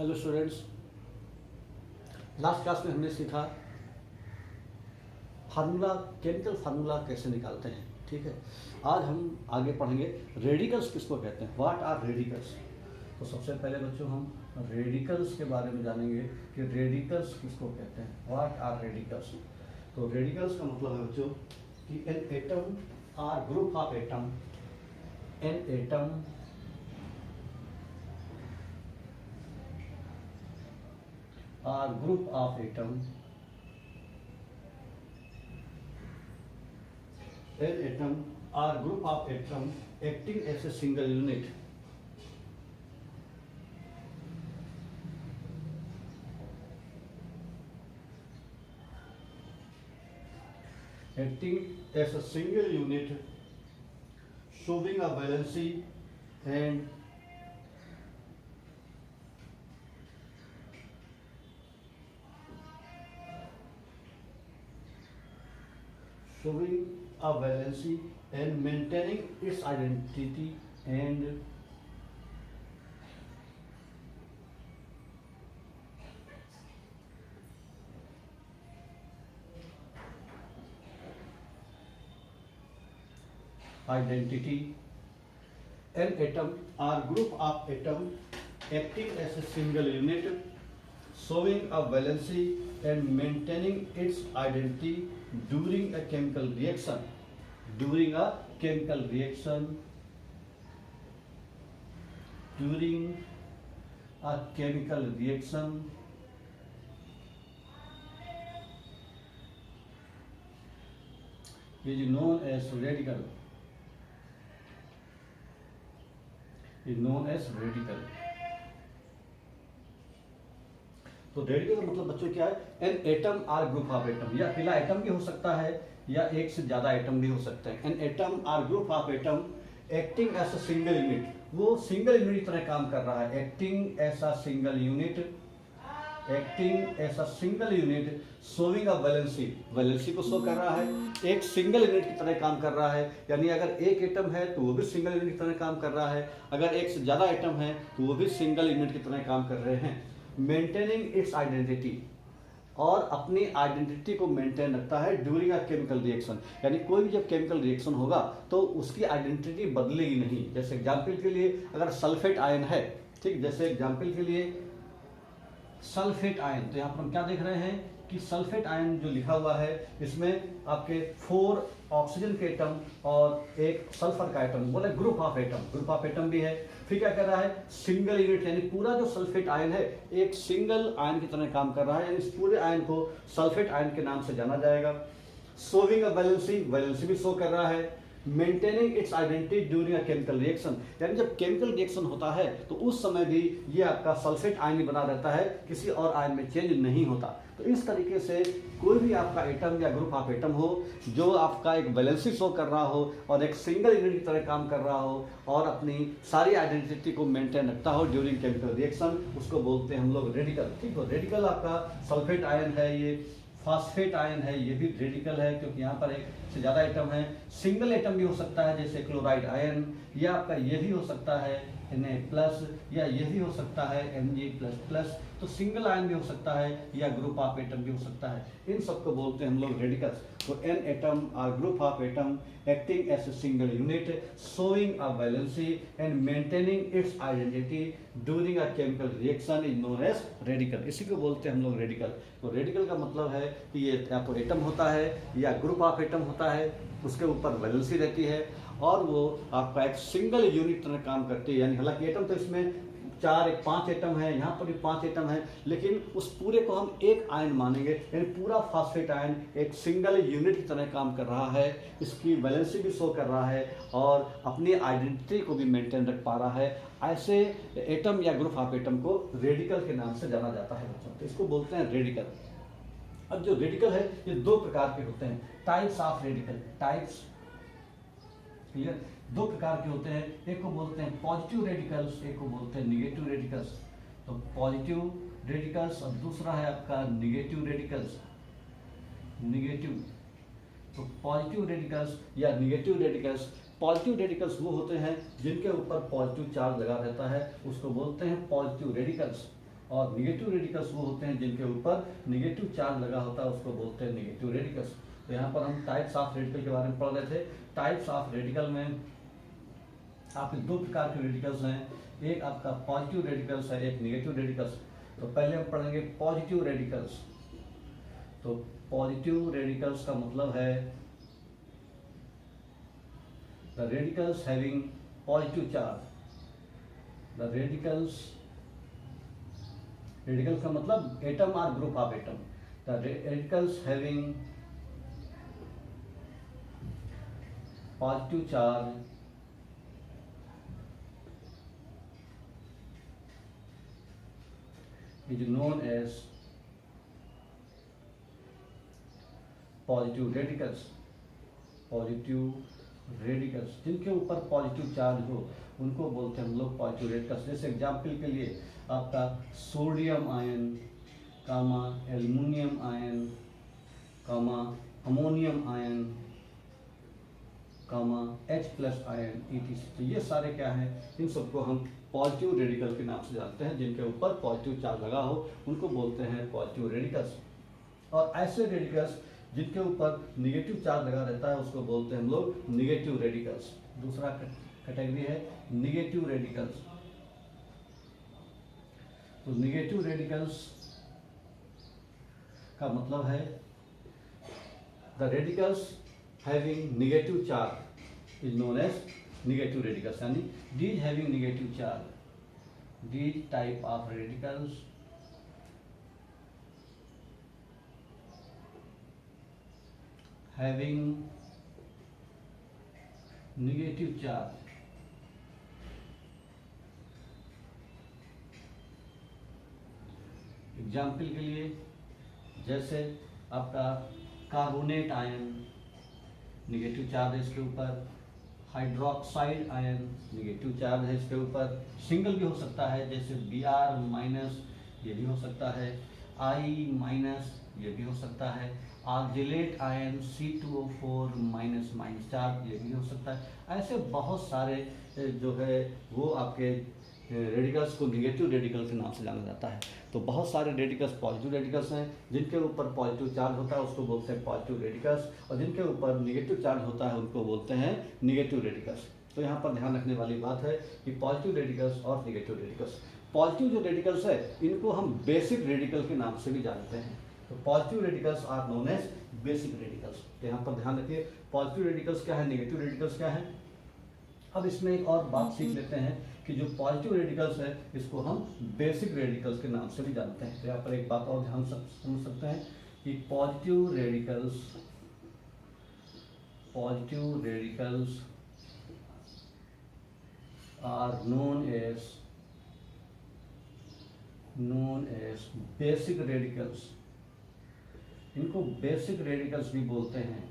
Hello students, last class में हमने सीखा फार्मूला, केमिकल फार्मूला कैसे निकालते हैं। ठीक है, आज हम आगे पढ़ेंगे रेडिकल्स किसको कहते हैं, व्हाट आर रेडिकल्स। तो सबसे पहले बच्चों हम रेडिकल्स के बारे में जानेंगे कि रेडिकल्स किसको कहते हैं, व्हाट आर रेडिकल्स। तो रेडिकल्स का मतलब है बच्चों कि an atom or group of atom, an atom are group of atom, an atom are group of atom acting as a single unit, acting as a single unit showing a valency and showing a valency and maintaining its identity and identity. An atom or group of atom acting as a single unit showing a valency and maintaining its identity during a chemical reaction, during a chemical reaction, during a chemical reaction is known as radical, is known as radical. तो radical का मतलब बच्चों क्या है, an atom or group of atom, या अकेला atom भी हो सकता है या एक से ज्यादा एटम भी हो सकते हैं। An atom or group of atom acting as a single unit, वो सिंगल यूनिट की तरह काम कर रहा है। Acting as a single unit, acting as a single unit showing a valency, valency को शो कर रहा है, एक सिंगल यूनिट की तरह काम कर रहा है। यानी अगर एक एटम है तो वो भी सिंगल यूनिट की तरह काम कर रहा है, अगर एक से ज्यादा एटम है तो वो भी सिंगल यूनिट की तरह काम कर रहे हैं। मेंटेनिंग इट्स आइडेंटिटी, और अपनी आइडेंटिटी को मेंटेन रखता है ड्यूरिंग अ केमिकल रिएक्शन। यानी कोई भी जब केमिकल रिएक्शन होगा तो उसकी आइडेंटिटी बदलेगी नहीं। जैसे एग्जांपल के लिए अगर सल्फेट आयन है, ठीक, जैसे एग्जांपल के लिए सल्फेट आयन, तो यहाँ पर हम क्या देख रहे हैं कि सल्फेट आयन जो लिखा हुआ है इसमें आपके 4 ऑक्सीजन के एटम और एक सल्फर का एटम, बोले group of atom, group of atom भी है। फिर क्या कर रहा है, सिंगल यूनिट, यानी पूरा जो सल्फेट आयन है एक सिंगल आयन की तरह काम कर रहा है, यानी इस पूरे आयन को सल्फेट आयन के नाम से जाना जाएगा। शोविंग अ वैलेंसी, वैलेंसी भी शो कर रहा है। Maintaining its identity during a chemical reaction, यानी जब केमिकल रिएक्शन होता है तो उस समय भी ये आपका सल्फेट आयन ही बना रहता है, किसी और आयन में चेंज नहीं होता। तो इस तरीके से कोई भी आपका एटम या ग्रुप ऑफ एटम हो जो आपका एक वैलेंसी शो कर रहा हो और एक सिंगल यूनिट की तरह काम कर रहा हो और अपनी सारी आइडेंटिटी को मेंटेन रखता हो ड्यूरिंग केमिकल रिएक्शन, उसको बोलते हैं हम लोग रेडिकल। ठीक हो, रेडिकल आपका सल्फेट आयन है, ये फास्फेट आयन है, ये भी रेडिकल है क्योंकि यहाँ पर एक से ज्यादा एटम है। सिंगल एटम भी हो सकता है जैसे क्लोराइड आयन, या आपका ये भी हो सकता है Na+, या ये भी हो सकता है Mg++, तो सिंगल आयन भी हो सकता है या ग्रुप ऑफ एटम भी हो सकता है। इन सबको बोलते हैं हम लोग रेडिकल्स। तो an atom or group of atom acting as a single unit showing a valency and maintaining its identity during a chemical reaction is known as radical. इसी को बोलते हैं हम लोग रेडिकल। तो रेडिकल का मतलब है कि ये या तो एटम होता है या ग्रुप ऑफ एटम होता है, उसके ऊपर वैलेंसी रहती है और वो आपका एक सिंगल यूनिट तरह काम करती है। यानी हालांकि एटम तो इसमें 5 एटम है, यहाँ पर भी 5 एटम है, लेकिन उस पूरे को हम एक आयन मानेंगे, यानी पूरा फास्फेट आयन एक सिंगल यूनिट की तरह काम कर रहा है, इसकी वैलेंसी भी शो कर रहा है और अपनी आइडेंटिटी को भी मेंटेन रख पा रहा है। ऐसे एटम या ग्रुप ऑफ एटम को रेडिकल के नाम से जाना जाता है बच्चों, तो इसको बोलते हैं रेडिकल। अब जो रेडिकल है ये 2 प्रकार के होते हैं, types of radical, types, clear, 2 प्रकार के होते हैं। एक को बोलते हैं पॉजिटिव रेडिकल्स, एक को बोलते हैं निगेटिव रेडिकल्स। तो पॉजिटिव रेडिकल्स और दूसरा है आपका निगेटिव रेडिकल्स, निगेटिव। तो पॉजिटिव रेडिकल्स या निगेटिव रेडिकल्स, पॉजिटिव रेडिकल्स वो होते हैं जिनके ऊपर पॉजिटिव चार्ज लगा रहता है, उसको बोलते हैं पॉजिटिव रेडिकल्स। और निगेटिव रेडिकल्स वो होते हैं जिनके ऊपर निगेटिव चार्ज लगा होता है, उसको बोलते हैं निगेटिव रेडिकल्स। तो यहाँ पर हम टाइप्स ऑफ रेडिकल के बारे में पढ़ रहे थे। टाइप्स ऑफ रेडिकल में आपके दो प्रकार के रेडिकल्स हैं, एक आपका पॉजिटिव रेडिकल्स है, एक निगेटिव रेडिकल्स। तो पहले हम पढ़ेंगे पॉजिटिव रेडिकल्स। तो पॉजिटिव रेडिकल्स का मतलब है the radicals having positive charge. The radical का मतलब एटम और group of atom. The radicals having positive charge is known as positive radicals. Positive radicals जिनके ऊपर पॉजिटिव चार्ज हो उनको बोलते हैं हम लोग पॉजिटिव रेडिकल्स। जैसे एग्जाम्पल के लिए आपका सोडियम आयन कामा एल्युमिनियम आयन कामा अमोनियम आयन कामा H+ आयन ETC। तो ये सारे क्या हैं, इन सबको हम पॉजिटिव रेडिकल के नाम से जानते हैं। जिनके ऊपर पॉजिटिव चार्ज लगा हो उनको बोलते हैं पॉजिटिव रेडिकल्स। और ऐसे रेडिकल्स जिनके ऊपर निगेटिव चार्ज लगा रहता है उसको बोलते हैं हम लोग निगेटिव रेडिकल्स। दूसरा कैटेगरी है निगेटिव रेडिकल्स। तो निगेटिव रेडिकल्स का मतलब है the radicals having negative charge is known as negative radicals. यानी these having negative charge, these type of radicals having negative charge example के लिए जैसे आपका कार्बोनेट आयन निगेटिव चार्ज है इसके ऊपर, हाइड्रोक्साइड आयन निगेटिव चार्ज है इसके ऊपर, सिंगल भी हो सकता है जैसे Br- ये भी हो सकता है, I- ये भी हो सकता है, आर्जिलेट आयन C2O4- चार्ज ये भी हो सकता है। ऐसे बहुत सारे जो है वो आपके रेडिकल्स को निगेटिव रेडिकल के नाम से जाना जाता है। तो बहुत सारे रेडिकल्स पॉजिटिव रेडिकल्स हैं, जिनके ऊपर पॉजिटिव चार्ज होता है उसको बोलते हैं पॉजिटिव रेडिकल्स, और जिनके ऊपर निगेटिव चार्ज होता है उनको बोलते हैं निगेटिव रेडिकल्स। तो यहाँ पर ध्यान रखने वाली बात है कि पॉजिटिव रेडिकल्स और निगेटिव रेडिकल्स। पॉजिटिव जो रेडिकल्स है इनको हम बेसिक रेडिकल के नाम से भी जानते हैं। तो positive radicals are known as basic radicals. तो यहाँ पर ध्यान रखिए पॉजिटिव रेडिकल्स क्या है, निगेटिव रेडिकल्स क्या है। अब इसमें एक और बात सीख लेते हैं कि जो पॉजिटिव रेडिकल्स है इसको हम बेसिक रेडिकल्स के नाम से भी जानते हैं। तो यहाँ पर एक बात और ध्यान समझ सकते हैं कि positive radicals are known as basic radicals. इनको बेसिक रेडिकल्स भी बोलते हैं।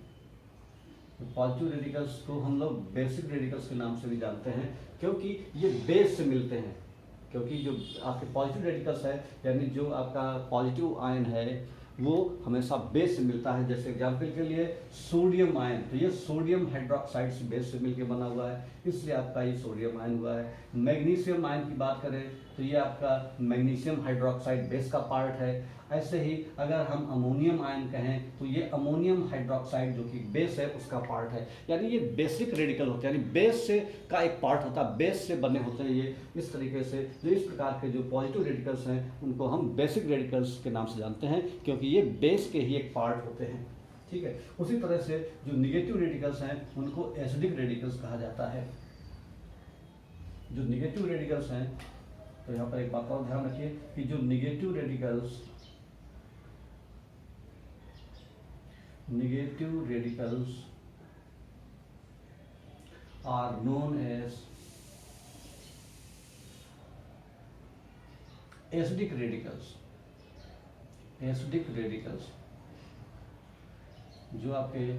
पॉजिटिव रेडिकल्स को हम लोग बेसिक रेडिकल्स के नाम से भी जानते हैं क्योंकि ये बेस से मिलते हैं। क्योंकि जो आपके पॉजिटिव रेडिकल्स है यानी जो आपका पॉजिटिव आयन है वो हमेशा बेस से मिलता है। जैसे एग्जाम्पल के लिए सोडियम आयन, तो ये सोडियम हाइड्रोक्साइड से बेस से मिलकर बना हुआ है, इसलिए आपका ये सोडियम आयन हुआ है। मैग्नीशियम आयन की बात करें तो ये आपका मैग्नीशियम हाइड्रोक्साइड बेस का पार्ट है। ऐसे ही अगर हम अमोनियम आयन कहें तो ये अमोनियम हाइड्रोक्साइड जो कि बेस है उसका पार्ट है। यानी ये बेसिक रेडिकल होते हैं, यानी बेस से का एक पार्ट होता है, बेस से बने होते हैं ये। इस तरीके से जो इस प्रकार के जो पॉजिटिव रेडिकल्स हैं उनको हम बेसिक रेडिकल्स के नाम से जानते हैं क्योंकि ये बेस के ही एक पार्ट होते हैं। ठीक है। उसी तरह से जो निगेटिव रेडिकल्स हैं उनको एसिडिक रेडिकल्स कहा जाता है। जो निगेटिव रेडिकल्स हैं, तो यहाँ पर एक बात और ध्यान रखिए कि जो negative radicals are known as acidic radicals। जो आपके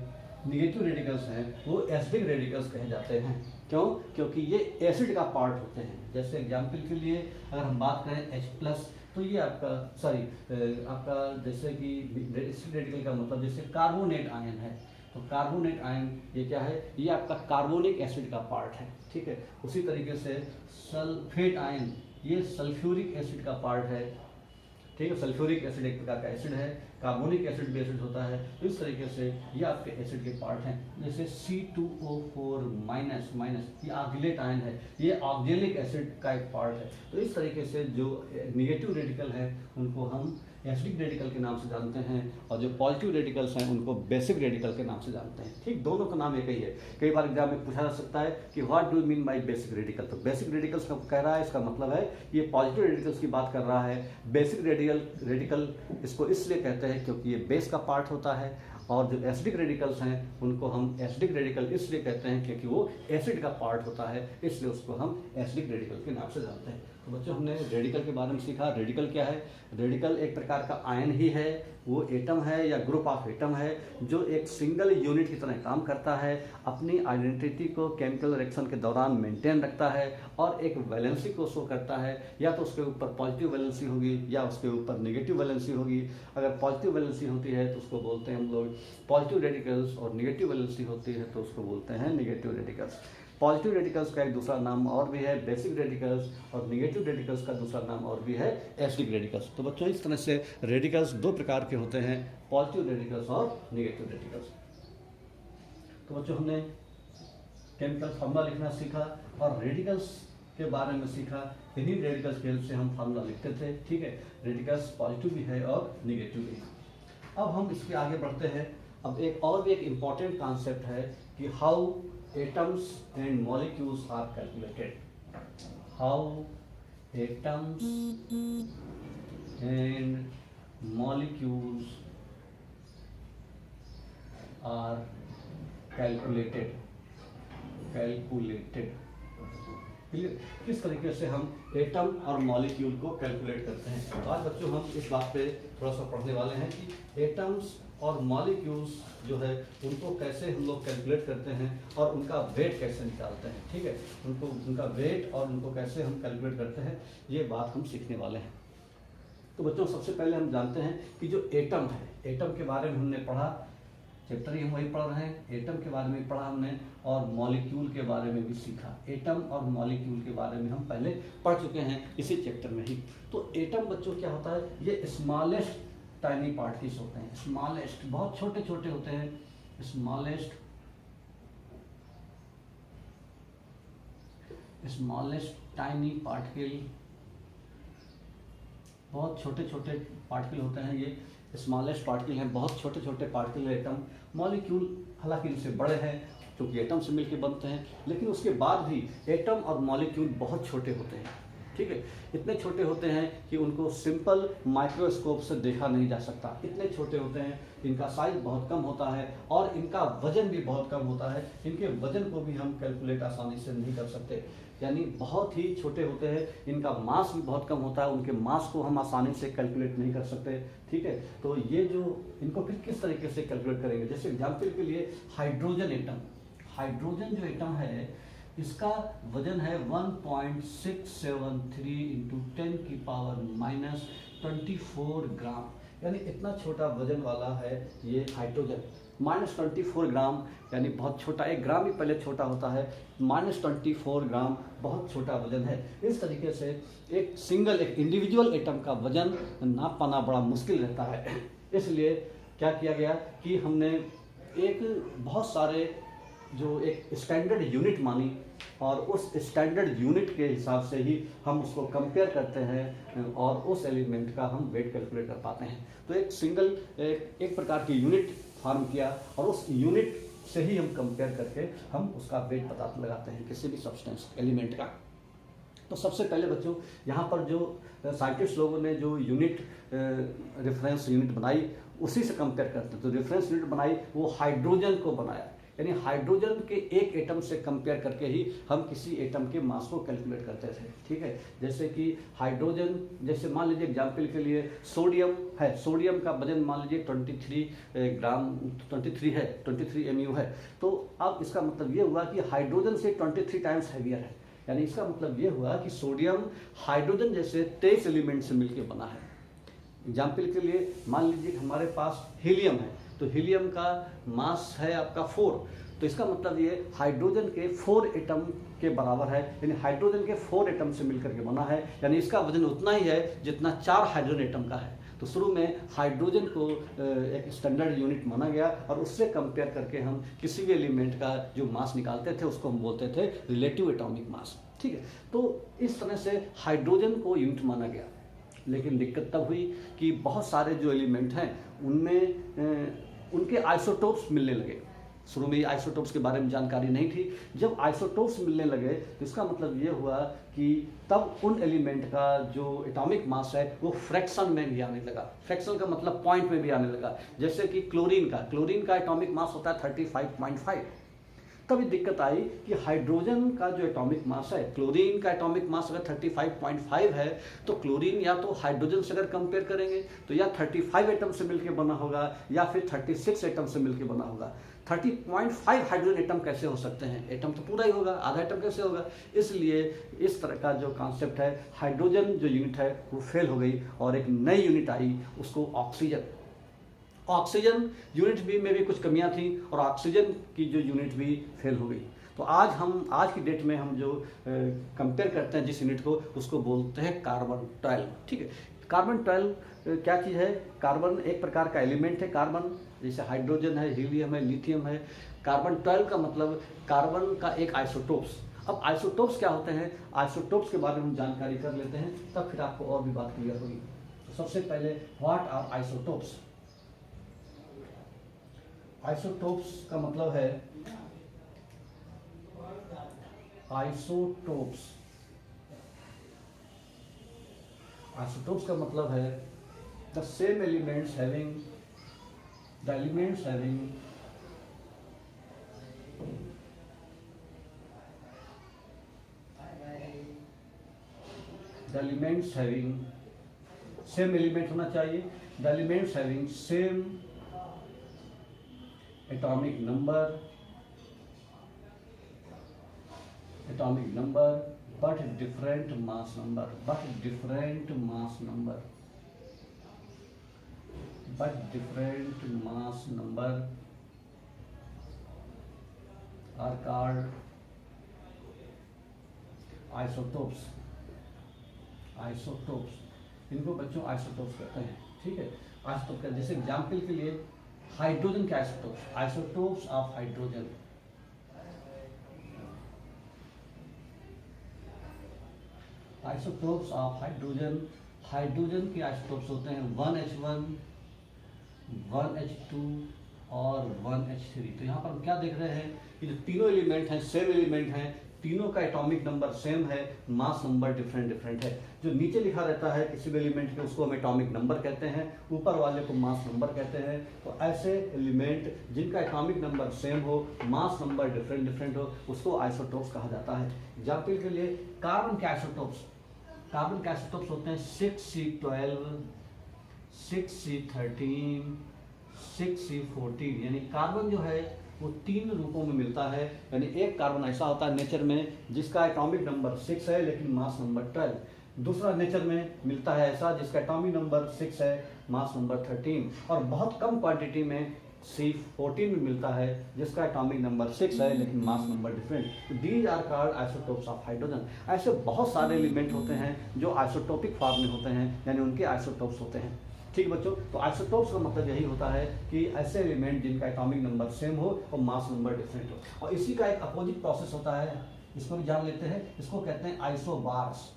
निगेटिव रेडिकल्स हैं वो एसिडिक रेडिकल्स कहे जाते हैं। क्यों? क्योंकि ये एसिड का पार्ट होते हैं। जैसे एग्जाम्पल के लिए अगर हम बात करें H+ तो ये आपका जैसे कि एसिडिक रेडिकल का मतलब जैसे कार्बोनेट आयन है, तो कार्बोनेट आयन ये क्या है, ये आपका कार्बोनिक एसिड का पार्ट है। ठीक है। उसी तरीके से सल्फेट आयन ये सल्फ्यूरिक एसिड का पार्ट है। ठीक है। सल्फ्यूरिक एसिड एक प्रकार का एसिड है, कार्बोनिक एसिड भी एसिड होता है। तो इस तरीके से ये आपके एसिड के पार्ट हैं। जैसे C2O4 माइनस ये ऑक्जिलेट आयन है, ये ऑक्जेलिक एसिड का एक पार्ट है। तो इस तरीके से जो निगेटिव रेडिकल है उनको हम एसिडिक रेडिकल के नाम से जानते हैं, और जो पॉजिटिव रेडिकल्स हैं उनको बेसिक रेडिकल के नाम से जानते हैं। ठीक, दोनों का नाम एक ही है। कई बार एग्जाम में पूछा जा सकता है कि what do you mean by basic radical. तो बेसिक रेडिकल्स का कह रहा है, इसका मतलब है ये पॉजिटिव रेडिकल्स की बात कर रहा है। बेसिक रेडिकल इसको इसलिए कहते हैं क्योंकि ये बेस का पार्ट होता है, और जो एसिडिक रेडिकल्स हैं उनको हम एसिडिक रेडिकल इसलिए कहते हैं क्योंकि वो एसिड का पार्ट होता है, इसलिए उसको हम एसिडिक रेडिकल के नाम से जानते हैं। तो बच्चों हमने रेडिकल के बारे में सीखा। रेडिकल क्या है? रेडिकल एक प्रकार का आयन ही है, वो एटम है या ग्रुप ऑफ एटम है जो एक सिंगल यूनिट की तरह काम करता है, अपनी आइडेंटिटी को केमिकल रिएक्शन के दौरान मेंटेन रखता है और एक वैलेंसी को शो करता है। या तो उसके ऊपर पॉजिटिव वैलेंसी होगी या उसके ऊपर नेगेटिव वैलेंसी होगी। अगर पॉजिटिव वैलेंसी होती है तो उसको बोलते हैं हम लोग पॉजिटिव रेडिकल्स, और नेगेटिव वैलेंसी होती है तो उसको बोलते हैं नेगेटिव रेडिकल्स। पॉजिटिव रेडिकल्स का एक दूसरा नाम और भी है बेसिक रेडिकल्स, और नेगेटिव रेडिकल्स का दूसरा नाम और भी है एसिडिक रेडिकल्स। तो बच्चों इस तरह से रेडिकल्स दो प्रकार के होते हैं, पॉजिटिव रेडिकल्स और नेगेटिव रेडिकल्स। तो बच्चों हमने केमिकल फार्मूला लिखना सीखा और रेडिकल्स के बारे में सीखा। इन्हीं रेडिकल्स की हेल्प से हम फार्मूला लिखते थे। ठीक है, रेडिकल्स पॉजिटिव भी है और निगेटिव भी है। अब हम इसके आगे बढ़ते हैं। अब एक और भी एक इम्पॉर्टेंट कॉन्सेप्ट है कि how atoms and molecules are calculated. How atoms and molecules are calculated. Clear? किस तरीके से हम एटम और मॉलिक्यूल को कैलकुलेट करते हैं। तो आज बच्चों हम इस बात पे थोड़ा सा पढ़ने वाले हैं कि एटम्स और मॉलिक्यूल्स जो है उनको कैसे हम लोग कैलकुलेट करते हैं और उनका वेट कैसे निकालते हैं। ठीक है, उनको उनका वेट और उनको कैसे हम कैलकुलेट करते हैं, ये बात हम सीखने वाले हैं। तो बच्चों सबसे पहले हम जानते हैं कि जो एटम है, एटम के बारे में हमने पढ़ा, चैप्टर ही हम वही पढ़ रहे हैं। एटम के बारे में पढ़ा हमने और मॉलिक्यूल के बारे में भी सीखा। एटम और मॉलिक्यूल के बारे में हम पहले पढ़ चुके हैं इसी चैप्टर में ही। तो एटम बच्चों क्या होता है? ये स्मॉलेस्ट टाइनी पार्टिकल्स होते हैं। स्मॉलेस्ट बहुत छोटे छोटे होते हैं। स्मॉलेस्ट टाइनी पार्टिकल, बहुत छोटे छोटे पार्टिकल होते हैं। ये स्मॉलेस्ट पार्टिकल हैं, बहुत छोटे छोटे पार्टिकल है एटम। मॉलिक्यूल हालांकि इनसे बड़े हैं क्योंकि एटम से मिलकर बनते हैं, लेकिन उसके बाद भी एटम और मॉलिक्यूल बहुत छोटे होते हैं। ठीक है, इतने छोटे होते हैं कि उनको सिंपल माइक्रोस्कोप से देखा नहीं जा सकता। इतने छोटे होते हैं, इनका साइज बहुत कम होता है और इनका वजन भी बहुत कम होता है। इनके वजन को भी हम कैलकुलेट आसानी से नहीं कर सकते, यानी बहुत ही छोटे होते हैं। इनका मास भी बहुत कम होता है, उनके मास को हम आसानी से कैलकुलेट नहीं कर सकते। ठीक है, तो ये जो इनको फिर किस तरीके से कैलकुलेट करेंगे? जैसे एग्जाम्पल के लिए हाइड्रोजन एटम, हाइड्रोजन जो एटम है इसका वजन है 1.673 इंटू 10 की पावर -24 ग्राम, यानी इतना छोटा वजन वाला है ये हाइड्रोजन। -24 ग्राम यानी बहुत छोटा, 1 ग्राम ही पहले छोटा होता है, -24 ग्राम बहुत छोटा वजन है। इस तरीके से एक सिंगल, एक इंडिविजुअल एटम का वजन नाप पाना बड़ा मुश्किल रहता है। इसलिए क्या किया गया कि हमने एक बहुत सारे जो एक स्टैंडर्ड यूनिट मानी और उस स्टैंडर्ड यूनिट के हिसाब से ही हम उसको कंपेयर करते हैं और उस एलिमेंट का हम वेट कैलकुलेट कर पाते हैं। तो एक सिंगल एक प्रकार की यूनिट फॉर्म किया और उस यूनिट से ही हम कंपेयर करके हम उसका वेट पता लगाते हैं किसी भी सब्सटेंस एलिमेंट का। तो सबसे पहले बच्चों यहाँ पर जो साइंटिस्ट लोगों ने जो यूनिट रेफरेंस यूनिट बनाई उसी से कंपेयर करते हैं। तो रेफरेंस यूनिट बनाई वो हाइड्रोजन को बनाया, यानी हाइड्रोजन के एक एटम से कंपेयर करके ही हम किसी एटम के मास को कैलकुलेट करते थे। ठीक है, जैसे कि हाइड्रोजन, जैसे मान लीजिए एग्जाम्पल के लिए सोडियम है, सोडियम का वजन मान लीजिए 23 ग्राम, 23 है, 23 MU है। तो अब इसका मतलब ये हुआ कि हाइड्रोजन से 23 टाइम्स हैवियर है, यानी इसका मतलब ये हुआ कि सोडियम हाइड्रोजन जैसे 23 एलिमेंट से मिलकर बना है। एग्जाम्पल के लिए मान लीजिए हमारे पास हीलियम है, तो हीलियम का मास है आपका 4, तो इसका मतलब ये हाइड्रोजन के 4 एटम के बराबर है, यानी हाइड्रोजन के 4 एटम से मिलकर के बना है, यानी इसका वजन उतना ही है जितना 4 हाइड्रोजन एटम का है। तो शुरू में हाइड्रोजन को एक स्टैंडर्ड यूनिट माना गया और उससे कंपेयर करके हम किसी भी एलिमेंट का जो मास निकालते थे उसको हम बोलते थे रिलेटिव एटॉमिक मास। ठीक है, तो इस तरह से हाइड्रोजन को यूनिट माना गया। लेकिन दिक्कत तब हुई कि बहुत सारे जो एलिमेंट हैं उनमें उनके आइसोटोप्स मिलने लगे। शुरू में आइसोटोप्स के बारे में जानकारी नहीं थी। जब आइसोटोप्स मिलने लगे तो इसका मतलब ये हुआ कि तब उन एलिमेंट का जो एटॉमिक मास है वो फ्रैक्शन में भी आने लगा। फ्रैक्शन का मतलब पॉइंट में भी आने लगा। जैसे कि क्लोरीन का एटॉमिक मास होता है 35.5। तभी दिक्कत आई कि हाइड्रोजन का जो एटॉमिक मास है, क्लोरीन का एटॉमिक मास अगर 35.5 है तो क्लोरीन या तो हाइड्रोजन से अगर कंपेयर करेंगे तो या 35 एटम से मिलकर बना होगा या फिर 36 एटम से मिलकर बना होगा। 30.5 हाइड्रोजन एटम कैसे हो सकते हैं? एटम तो पूरा ही होगा, आधा एटम कैसे होगा? इसलिए इस तरह का जो कॉन्सेप्ट है, हाइड्रोजन जो यूनिट है वो फेल हो गई और एक नई यूनिट आई, उसको ऑक्सीजन यूनिट भी में भी कुछ कमियां थी और ऑक्सीजन की जो यूनिट भी फेल हो गई। तो आज की डेट में हम जो कंपेयर करते हैं जिस यूनिट को, उसको बोलते हैं कार्बन 12। ठीक है, कार्बन 12 क्या चीज़ है? कार्बन एक प्रकार का एलिमेंट है। कार्बन जैसे हाइड्रोजन है, हीलियम है, लिथियम है। कार्बन 12 का मतलब कार्बन का एक आइसोटोप्स। अब आइसोटोप्स क्या होते हैं, आइसोटोप्स के बारे में हम जानकारी कर लेते हैं, तब फिर आपको और भी बात क्लियर होगी। तो सबसे पहले व्हाट आर आइसोटोप्स? आइसोटोप्स का मतलब है आइसोटोप्स का मतलब है the same elements having the elements having same element होना चाहिए। The elements having same atomic number but different mass number but different mass are called isotopes। इनको बच्चों आइसोटोप्स कहते हैं। ठीक है, आइसोटोप का जैसे एग्जाम्पल के लिए हाइड्रोजन के isotopes of hydrogen. Isotopes of hydrogen के आइसोटोप्स होते हैं 1H1, 1H2 और 1H3। तो यहाँ पर हम क्या देख रहे हैं कि जो तीनों एलिमेंट हैं सेम एलिमेंट हैं, तीनों का एटॉमिक नंबर सेम है, मास नंबर डिफरेंट है। जो नीचे लिखा रहता है किसी भी एलिमेंट के उसको हम एटॉमिक नंबर कहते हैं, ऊपर वाले को मास नंबर कहते हैं। तो ऐसे एलिमेंट जिनका एटॉमिक नंबर सेम हो, मास नंबर डिफरेंट हो, उसको आइसोटोप्स कहा जाता है। एग्जाम्पल के लिए कार्बन के आइसोटोप्स होते हैं 6C12, 6C13, 6C14। यानी कार्बन जो है वो 3 रूपों में मिलता है। यानी एक कार्बन ऐसा होता है नेचर में जिसका एटॉमिक नंबर 6 है लेकिन मास नंबर 12। दूसरा नेचर में मिलता है ऐसा जिसका एटॉमिक नंबर 6 है, मास नंबर 13। और बहुत कम क्वांटिटी में C14 में मिलता है जिसका एटॉमिक नंबर 6 है लेकिन mass number different. These are called isotopes of hydrogen. ऐसे बहुत सारे एलिमेंट होते हैं जो आइसोटोपिक फॉर्म में होते हैं, यानी उनके आइसोटोप्स होते हैं। ठीक बच्चों, तो आइसोटोप्स का मतलब यही होता है कि ऐसे एलिमेंट जिनका एटॉमिक नंबर सेम हो और मास नंबर डिफरेंट हो। और इसी का एक अपोजिट प्रोसेस होता है, इसको भी जान लेते हैं। इसको कहते हैं isobars.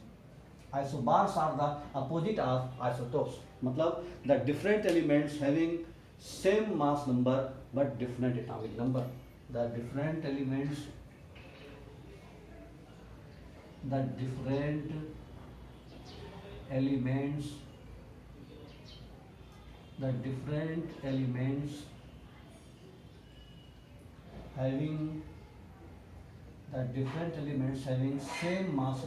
Isobars are the opposite of isotopes. मतलब the different elements having same mass number but different atomic number। the different elements having same mass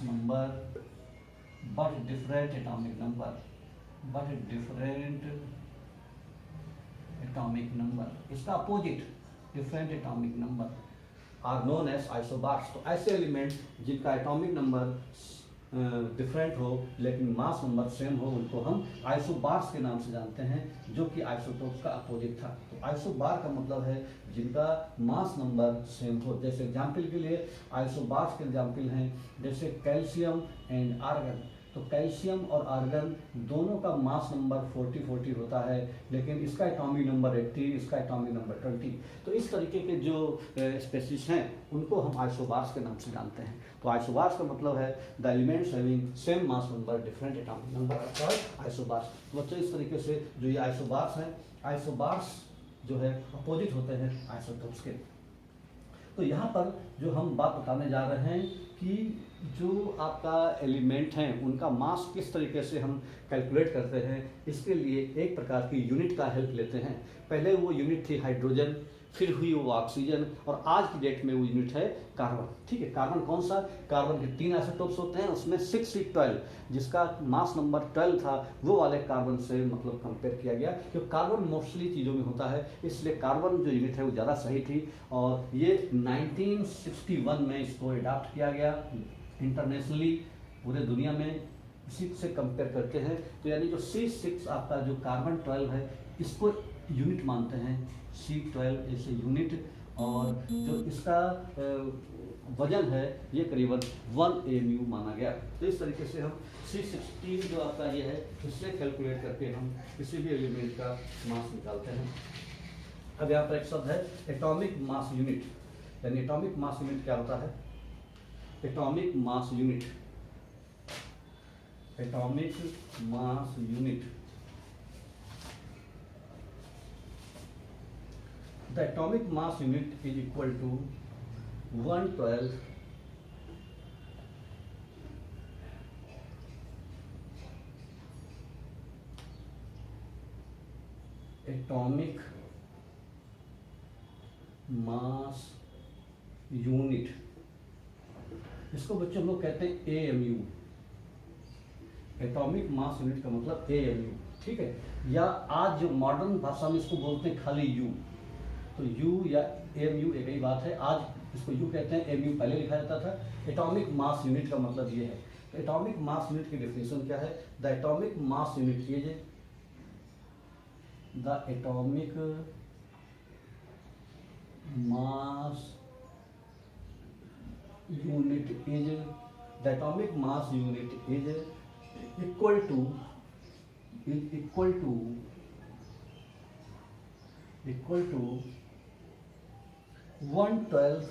number but different atomic number। इसका opposite different atomic number are known as isobars. तो ऐसे element जिनका atomic number different हो लेकिन mass number same हो, उनको हम isobars के नाम से जानते हैं, जो कि आइसोटोप्स का अपोजिट था। तो आइसोबार का मतलब है जिनका मास नंबर सेम हो। जैसे एग्जाम्पल के लिए आइसोबार्स के एग्जाम्पल हैं जैसे कैल्शियम एंड आर्गन। तो कैल्शियम और आर्गन दोनों का मास नंबर 40-40 होता है, लेकिन इसका एटॉमिक नंबर 80, इसका एटॉमिक नंबर 20। तो इस तरीके के जो स्पेसीज हैं उनको हम आइसोबार्स के नाम से जानते हैं। तो आइसोबार्स का मतलब है the elements having same mass number different atomic number isobars. बच्चों इस तरीके से जो ये आइसोबार्स हैं, आइसोबार्स जो है अपोजिट होते हैं आइसोटोप्स के। तो यहाँ पर जो हम बात बताने जा रहे हैं कि जो आपका एलिमेंट हैं उनका मास किस तरीके से हम कैलकुलेट करते हैं, इसके लिए एक प्रकार की यूनिट का हेल्प लेते हैं। पहले वो यूनिट थी हाइड्रोजन, फिर हुई वो ऑक्सीजन, और आज की डेट में वो यूनिट है कार्बन। ठीक है, कार्बन कौन सा? कार्बन के 3 आइसोटोप्स होते हैं, उसमें 6C12 जिसका मास नंबर 12 था वो वाले कार्बन से मतलब कंपेयर किया गया, क्योंकि कार्बन मोस्टली चीज़ों में होता है, इसलिए कार्बन जो यूनिट है वो ज़्यादा सही थी। और ये 1961 में इसको अडॉप्ट किया गया इंटरनेशनली, पूरे दुनिया में इसी से कंपेयर करते हैं। तो यानी जो C6 आपका जो कार्बन 12 है इसको यूनिट मानते हैं, C12 ऐसे यूनिट, और जो इसका वजन है ये करीबन 1 AMU माना गया। तो इस तरीके से हम C16 जो आपका ये है इससे कैलकुलेट करके हम किसी भी एलिमेंट का मास निकालते हैं। अब यहाँ पर एक शब्द है एटॉमिक मास यूनिट, यानी एटॉमिक मास यूनिट क्या होता है? Atomic mass unit, atomic mass unit, the atomic mass unit is equal to 1/12 atomic mass unit। इसको बच्चों हम लोग कहते हैं AMU, एटॉमिक मास यूनिट का मतलब AMU। ठीक है, या आज जो मॉडर्न भाषा में इसको बोलते हैं खाली U। तो U या AMU एक ही बात है, आज इसको U कहते हैं, AMU पहले लिखा जाता था। एटॉमिक मास यूनिट का मतलब ये है। तो एटॉमिक मास यूनिट की डेफिनेशन क्या है? The atomic mass unit is, the atomic mass unit is, the atomic mass unit is equal to 1/12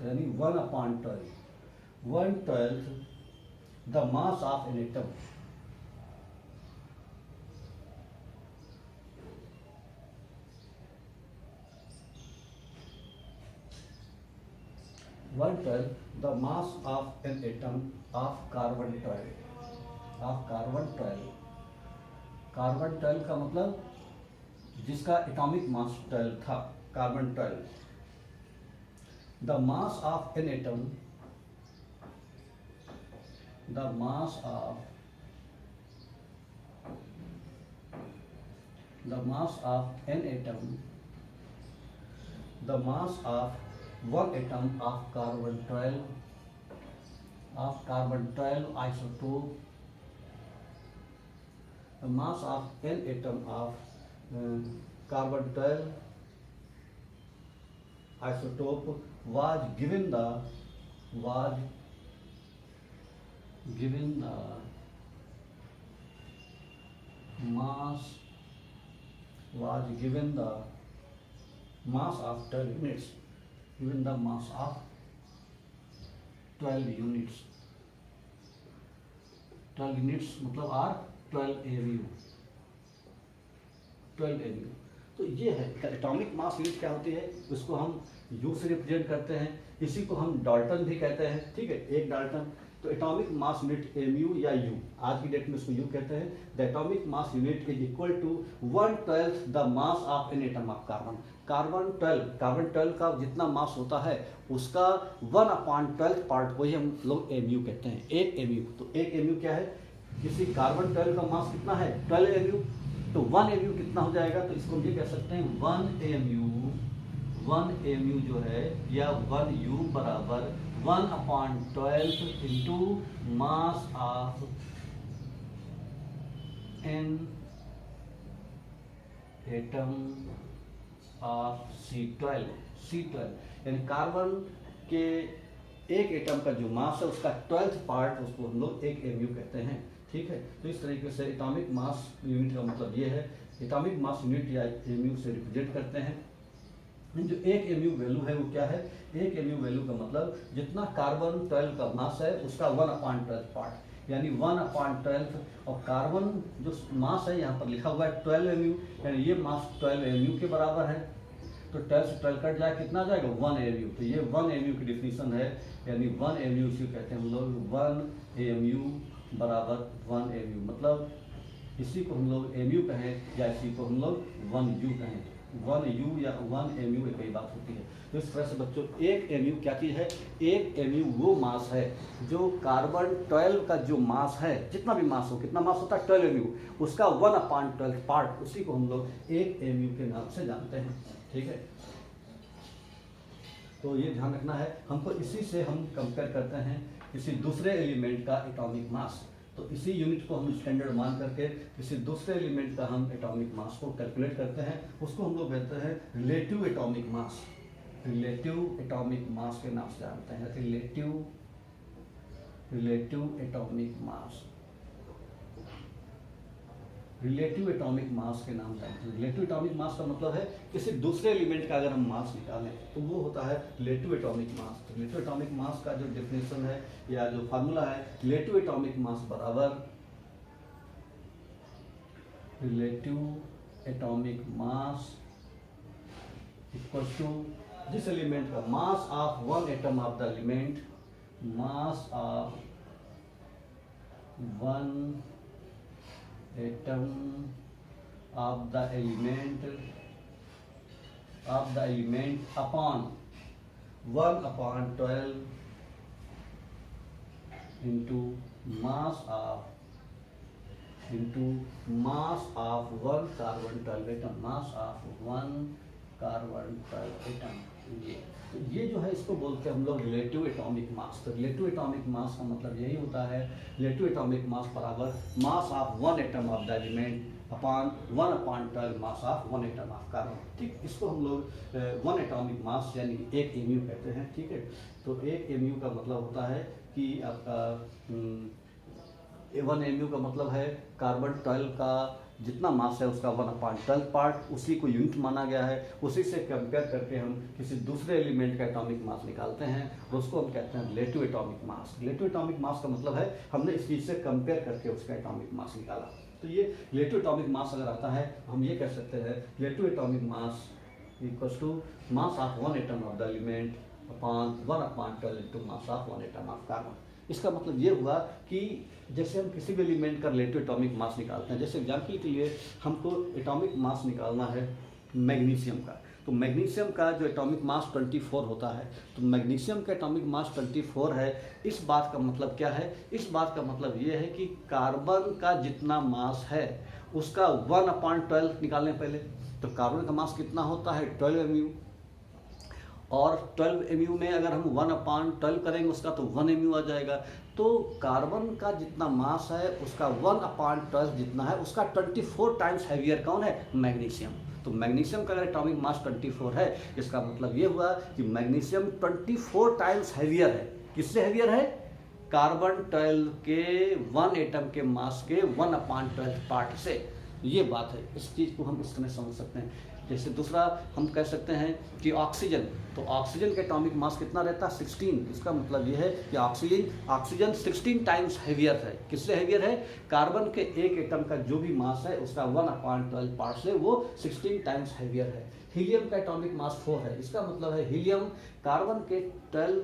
यानी 1/12, 1/12 the mass of an atom. the mass of an atom of carbon 12, carbon 12 का मतलब जिसका atomic mass 12 था, carbon 12। The mass of an atom, the mass of an atom, the mass of one atom of carbon 12 isotope, the mass of n atom of carbon 12 isotope was given the mass of 12 units, given the mass of 12 units, 12 units मतलब R 12 AMU, 12 AMU। तो ये है atomic mass unit क्या होती है, उसको हम U से रिप्रेजेंट करते हैं, इसी को हम डाल्टन भी कहते हैं। ठीक है, एक डाल्टन। तो एटॉमिक मास यूनिट AMU या U, आज की डेट में इसको U कहते हैं। The atomic mass unit is equal to 1/12 the mass of an atom of carbon. Carbon 12 का जितना मास होता है उसका 1/12 पार्ट को ही हम लोग mu कहते हैं, 1 mu। तो 1 mu क्या है, किसी कार्बन 12 का मास कितना है 12 mu, तो 1 mu कितना हो जाएगा, तो इसको हम ये कह सकते हैं 1 mu जो है या 1 u बराबर 1/12 into mass of n atom of C12 यानी कार्बन के एक एटम का जो मास है उसका 12th पार्ट, उसको हम लोग 1 mu कहते हैं। ठीक है, तो इस तरीके से एटॉमिक मास यूनिट का मतलब ये है, एटॉमिक मास यूनिट या mu से रिप्रेजेंट करते हैं। जो 1 mu वैल्यू है वो क्या है, 1 mu वैल्यू का मतलब जितना कार्बन 12 का मास है उसका 1/12 पार्ट, यानी 1/12। और कार्बन जो मास है यहाँ पर लिखा हुआ है 12 mu, यानी ये मास 12 mu के बराबर है। तो 12 से 12 कट जाए, कितना आ जाएगा 1 mu। तो ये 1 mu की डिफिनीशन है, यानी 1 mu इसी कहते हैं हम लोग 1 mu बराबर 1 mu, मतलब इसी को हम लोग mu कहें या इसी को हम लोग 1 u कहें, 1 u या 1 mu एक ही बात होती है। तो इस तरह से बच्चों 1 mu क्या चीज़ है, 1 mu वो मास है जो कार्बन 12 का जो मास है, जितना भी मास हो, कितना मास होता है 12 mu, उसका 1/12 पार्ट, उसी को हम लोग 1 mu के नाम से जानते हैं। ठीक है, तो ये ध्यान रखना है हमको, इसी से हम कंपेयर करते हैं किसी दूसरे एलिमेंट का एटॉमिक मास। तो इसी यूनिट को हम स्टैंडर्ड मान करके किसी दूसरे एलिमेंट का हम एटॉमिक मास को कैलकुलेट करते हैं, उसको हम लोग कहते हैं रिलेटिव एटॉमिक मास। रिलेटिव एटॉमिक मास के नाम से जानते हैं, रिलेटिव एटॉमिक मास, रिलेटिव एटॉमिक मास के नाम जानते हैं। रिलेटिव एटॉमिक मास का मतलब है किसी दूसरे एलिमेंट का अगर हम मास निकालें तो वो होता है रिलेटिव एटॉमिक मास। तो रिलेटिव एटॉमिक मास का जो डेफिनेशन है या जो फार्मूला है, रिलेटिव एटॉमिक मास बराबर relative atomic mass equal to जिस एलिमेंट का mass of 1 atom of the element, mass of 1 atom of the element upon 1/12 into mass of 1 carbon 12 atom, mass of 1 carbon 12 atom। ये जो है इसको बोलते हैं हम लोग रिलेटिव एटॉमिक मास। तो रिलेटिव एटॉमिक मास का मतलब यही होता है, रिलेटिव एटॉमिक मास बराबर मास of 1 atom of the element upon 1/12 mass of 1 atom of carbon. ठीक, इसको हम लोग 1 एटॉमिक मास यानी 1 mu कहते हैं। ठीक है, तो 1 mu का मतलब होता है कि आपका 1 mu का मतलब है कार्बन 12 का जितना मास है उसका 1/12 पार्ट, उसी को यूनिट माना गया है। उसी से कंपेयर करके हम किसी दूसरे एलिमेंट का एटॉमिक मास निकालते हैं और उसको हम कहते हैं रिलेटिव एटॉमिक मास। रिलेटिव एटॉमिक मास का मतलब है हमने इस चीज़ से कंपेयर करके उसका एटॉमिक मास निकाला। तो ये रिलेटिव एटॉमिक मास अगर आता है हम ये कह सकते हैं relative atomic mass equals to mass of 1 atom of the element upon 1/12 into mass of 1 atom of carbon. इसका मतलब ये हुआ कि जैसे हम किसी भी एलिमेंट का रिलेटिव एटॉमिक मास निकालते हैं, जैसे एग्जाम्पल के लिए हमको एटॉमिक मास निकालना है मैग्नीशियम का, तो मैग्नीशियम का जो एटॉमिक मास 24 होता है, तो मैग्नीशियम का एटॉमिक मास 24 है। इस बात का मतलब क्या है, इस बात का मतलब ये है कि कार्बन का जितना मास है उसका 1/12 निकालें पहले। तो कार्बन का मास कितना होता है 12 mu, और 12 mu में अगर हम 1/12 करेंगे उसका तो 1 mu आ जाएगा। तो कार्बन का जितना मास है उसका 1/12 जितना है उसका 24 टाइम्स हैवियर कौन है, मैग्नीशियम। तो मैग्नीशियम का अगर एटॉमिक मास 24 है, इसका मतलब ये हुआ कि मैग्नीशियम 24 टाइम्स हैवियर है। किससे हैवियर है, कार्बन 12 के 1 एटम के मास के 1/12 पार्ट से। ये बात है, इस चीज़ को हम इस तरह समझ सकते हैं। जैसे दूसरा हम कह सकते हैं कि ऑक्सीजन, तो ऑक्सीजन का एटॉमिक मास कितना रहता है 16। इसका मतलब ये है कि ऑक्सीजन 16 टाइम्स हैवियर है। किससे हैवियर है, कार्बन के एक एटम का जो भी मास है उसका 1/12 पार्ट से वो 16 टाइम्स हैवियर है। हीलियम का एटॉमिक मास 4 है। इसका मतलब है हीलियम कार्बन के 12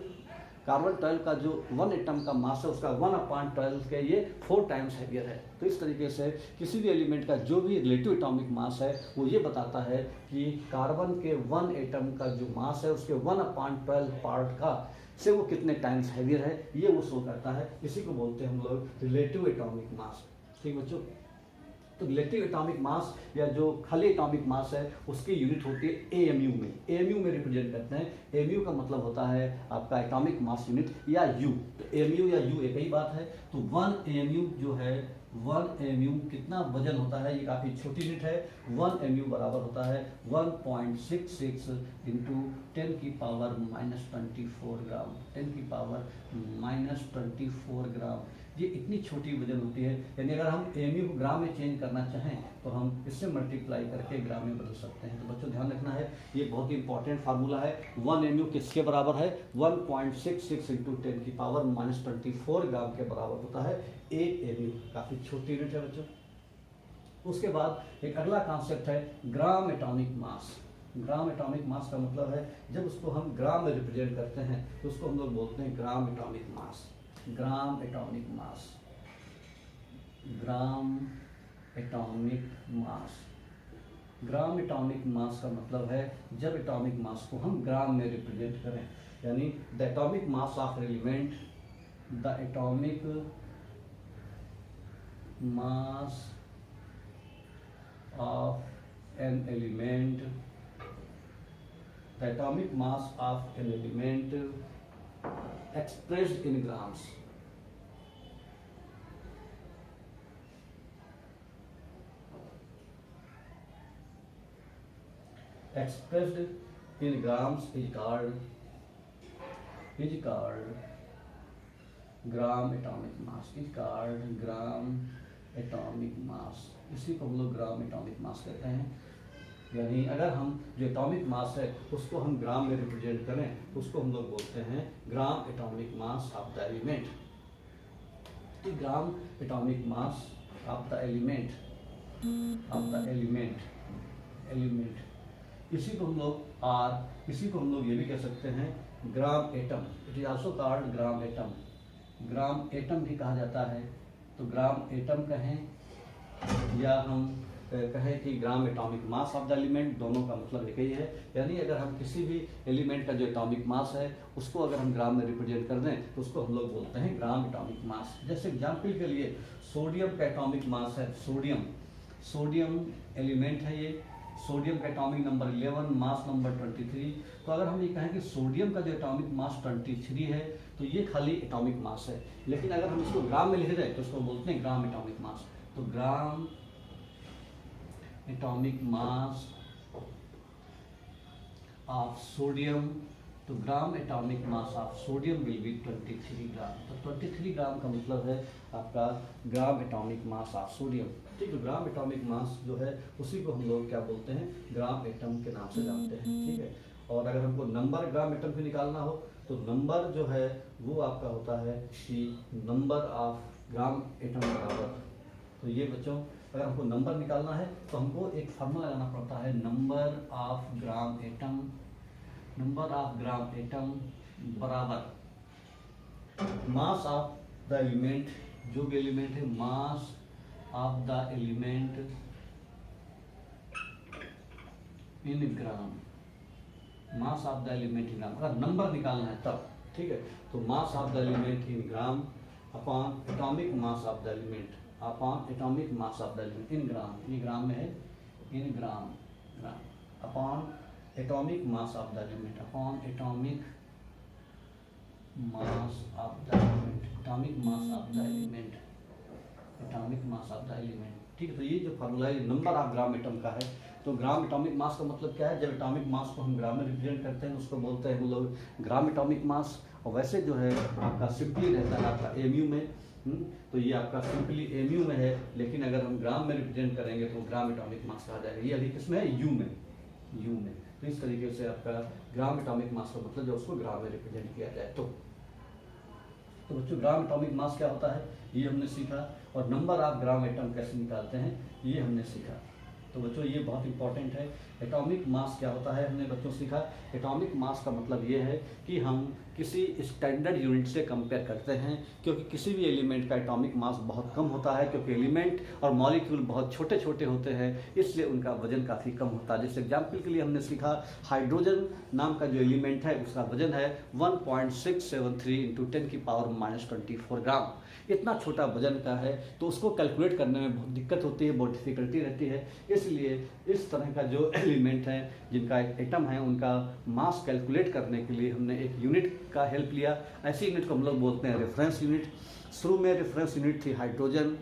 कार्बन 12 का जो 1 एटम का मास है उसका 1/12 के ये 4 टाइम्स हैवियर है। तो इस तरीके से किसी भी एलिमेंट का जो भी रिलेटिव एटॉमिक मास है वो ये बताता है कि कार्बन के 1 एटम का जो मास है उसके 1/12 पार्ट का से वो कितने टाइम्स हैवियर है, ये वो शो करता है। इसी को बोलते हैं हम लोग रिलेटिव एटॉमिक मास। ठीक बच्चों, तो रिलेटिव एटॉमिक मास या जो खाली एटॉमिक मास है उसकी यूनिट होती है एएमयू में। एएमयू में रिप्रेजेंट करते हैं। एएमयू का मतलब होता है आपका एटॉमिक मास यूनिट या यू। तो एएमयू या यू एक ही बात है। तो 1 एएमयू जो है 1 एएमयू कितना वजन होता है, ये काफ़ी छोटी यूनिट है। 1 एएमयू बराबर होता है 1.66 इंटू 10 की पावर -24 ग्राम। 10 की पावर -24 ग्राम, ये इतनी छोटी वजन होती है। यानी अगर हम एएमयू को ग्राम में चेंज करना चाहें तो हम इससे मल्टीप्लाई करके ग्राम में बदल सकते हैं। तो बच्चों ध्यान रखना है, ये बहुत ही इंपॉर्टेंट फार्मूला है। 1 एएमयू किसके बराबर है? 1.66 इंटू 10 की पावर -24 ग्राम के बराबर होता है 1 एएमयू। काफ़ी छोटी यूनिट है बच्चों। उसके बाद एक अगला कॉन्सेप्ट है ग्राम एटॉमिक मास। ग्राम एटॉमिक मास का मतलब है जब उसको हम ग्राम में रिप्रेजेंट करते हैं तो उसको हम लोग बोलते हैं ग्राम एटॉमिक मास। ग्राम एटॉमिक मास, ग्राम एटॉमिक मास। ग्राम एटॉमिक मास का मतलब है जब एटॉमिक मास को हम ग्राम में रिप्रेजेंट करें, यानी the atomic mass of element, the atomic mass of an element, the atomic mass of an element expressed in grams। expressed in grams is called gram atomic mass, is called gram atomic मास। इसी को हम लोग ग्राम atomic मास कहते हैं। यानी अगर हम जो एटॉमिक मास है उसको हम ग्राम में रिप्रेजेंट करें तो उसको हम लोग बोलते हैं gram atomic mass of the element. तो gram atomic mass of the element, इसी को हम लोग इसी को हम लोग ये भी कह सकते हैं gram atom. It is also called gram atom. Gram atom भी कहा जाता है। तो ग्राम एटम कहें या हम कहें कि ग्राम atomic mass of the element, दोनों का मतलब एक ही है। यानी अगर हम किसी भी एलिमेंट का जो एटॉमिक मास है उसको अगर हम ग्राम में रिप्रेजेंट कर दें तो उसको हम लोग बोलते हैं ग्राम एटॉमिक मास। जैसे एग्जाम्पल के लिए सोडियम का एटॉमिक मास है, सोडियम एलिमेंट है ये। सोडियम का एटॉमिक नंबर 11, मास नंबर 23। तो अगर हम ये कहें कि सोडियम का जो एटॉमिक मास 23 है तो ये खाली एटॉमिक मास है। लेकिन अगर हम इसको ग्राम में लिख दें तो उसको बोलते हैं ग्राम एटॉमिक मास। तो gram atomic mass of sodium, तो gram atomic mass of sodium will be 23 gram. तो 23 ग्राम का मतलब है आपका gram atomic mass of sodium. ठीक है, ग्राम एटॉमिक मास जो है उसी को हम लोग क्या बोलते हैं, ग्राम एटम के नाम से जानते हैं। ठीक है, और अगर हमको नंबर ग्राम एटम की निकालना हो तो नंबर जो है वो आपका होता है कि नंबर ऑफ ग्राम एटम बराबर। तो ये बच्चों अगर हमको नंबर निकालना है तो हमको एक फार्मूला लगाना पड़ता है, नंबर ऑफ ग्राम एटम बराबर मास ऑफ द एलिमेंट, जो भी एलिमेंट है mass of the element in gram, mass of the element in gram. अगर नंबर निकालना है तब, ठीक है, तो mass of the element in gram upon atomic mass of the element atomic mass of the element in gram, ये gram में है, in gram upon atomic mass of the element, upon atomic mass of the element, atomic mass of the element, atomic mass of the element. ठीक है, तो ये जो formula है number of gram atom का है। तो ग्राम एटॉमिक मास का मतलब क्या है, जब एटॉमिक मास को हम ग्राम में रिप्रेजेंट करते हैं उसको बोलते हैं हम लोग ग्राम एटॉमिक मास। और वैसे जो है आपका सिंपली रहता है आपका एमयू में। तो ये आपका सिंपली एमयू में है, लेकिन अगर हम ग्राम में रिप्रेजेंट करेंगे तो ग्राम एटॉमिक मास कहा जाएगा। ये अभी किसमें है, यू में। तो इस तरीके से आपका ग्राम एटॉमिक मास का मतलब जब उसको ग्राम में रिप्रेजेंट किया जाए तो बच्चों ग्राम एटॉमिक मास क्या होता है ये हमने सीखा, और नंबर ऑफ ग्राम एटम कैसे निकालते हैं ये हमने सीखा। तो बच्चों ये बहुत इंपॉर्टेंट है। एटॉमिक मास क्या होता है, हमने बच्चों से सीखा। एटॉमिक मास का मतलब ये है कि हम किसी स्टैंडर्ड यूनिट से कंपेयर करते हैं, क्योंकि किसी भी एलिमेंट का एटॉमिक मास बहुत कम होता है, क्योंकि एलिमेंट और मॉलिक्यूल बहुत छोटे छोटे होते हैं, इसलिए उनका वजन काफ़ी कम होता है। जैसे एग्जाम्पल के लिए हमने सीखा हाइड्रोजन नाम का जो एलिमेंट है उसका वजन है 1.673 × 10⁻⁻24 ग्राम। इतना छोटा वजन का है, तो उसको कैलकुलेट करने में बहुत दिक्कत होती है, बहुत डिफिकल्टी रहती है। इसलिए इस तरह का जो एलिमेंट है जिनका एटम है उनका मास कैलकुलेट करने के लिए हमने एक यूनिट का हेल्प लिया। ऐसी यूनिट को हम लोग बोलते हैं रेफरेंस यूनिट। शुरू में रेफरेंस यूनिट थी हाइड्रोजन,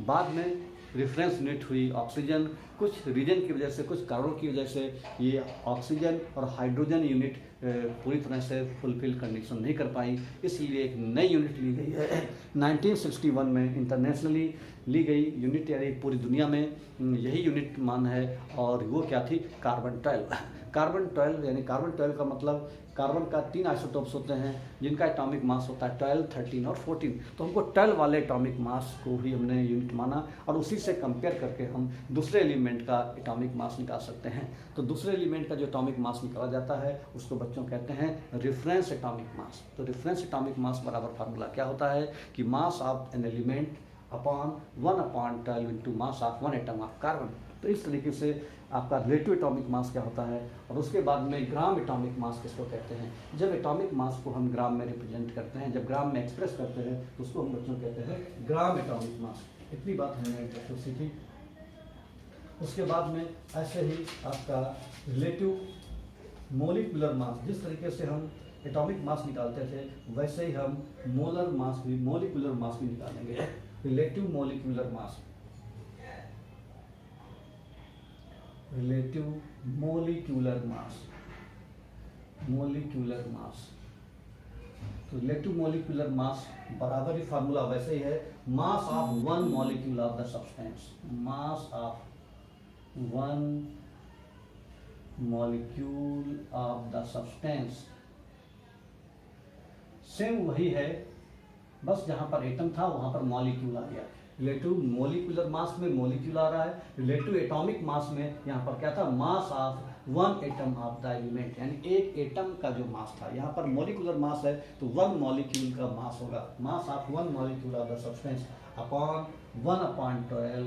बाद में रेफरेंस यूनिट हुई ऑक्सीजन। कुछ रीजन की वजह से, कुछ कारणों की वजह से ये ऑक्सीजन और हाइड्रोजन यूनिट पूरी तरह से फुलफिल कंडीशन नहीं कर पाई, इसलिए एक नई यूनिट ली गई है 1961 में इंटरनेशनली ली गई यूनिट, यानी पूरी दुनिया में यही यूनिट मान है। और वो क्या थी, कार्बन 12। कार्बन 12 यानी कार्बन 12 का मतलब कार्बन का 3 आइसोटोप्स होते हैं जिनका एटॉमिक मास होता है 12, 13 और 14। तो हमको 12 वाले एटॉमिक मास को ही हमने यूनिट माना, और उसी से कंपेयर करके हम दूसरे एलिमेंट का एटॉमिक मास निकाल सकते हैं। तो दूसरे एलिमेंट का जो एटॉमिक मास निकाला जाता है उसको बच्चों कहते हैं रेफरेंस एटॉमिक मास। तो रेफरेंस एटॉमिक मास बराबर फार्मूला क्या होता है कि मास of an element upon 1/12 into mass of 1 atom of carbon. तो इस तरीके से आपका रिलेटिव एटॉमिक मास क्या होता है। और उसके बाद में ग्राम एटॉमिक मास किसको कहते हैं, जब एटॉमिक मास को हम ग्राम में रिप्रेजेंट करते हैं, जब ग्राम में एक्सप्रेस करते हैं, तो उसको हम बच्चों कहते हैं ग्राम एटॉमिक मास। इतनी बात हमने बच्चों सीखी। उसके बाद में ऐसे ही आपका रिलेटिव मोलिकुलर मास, जिस तरीके से हम एटॉमिक मास निकालते थे वैसे ही हम मोलर मास भी, मोलिकुलर मास भी निकालेंगे। Relative molecular mass, relative molecular mass, molecular mass. तो रिलेटिव मोलिकुलर मास बराबर ही फार्मूला वैसे ही है, mass of one molecule of the substance, mass of one molecule of the substance. Same वही है, बस जहां पर एटम था वहां पर मॉलिक्यूल आ गया। रिलेटिव मोलिकुलर मास में मॉलिक्यूल आ रहा है, रिलेटिव एटॉमिक मास में यहाँ पर क्या था, mass of one atom of the element, यानी एक एटम का जो मास था। यहाँ पर मोलिकुलर मास है तो वन मॉलिक्यूल का मास होगा, mass of one molecule of the substance upon 1/12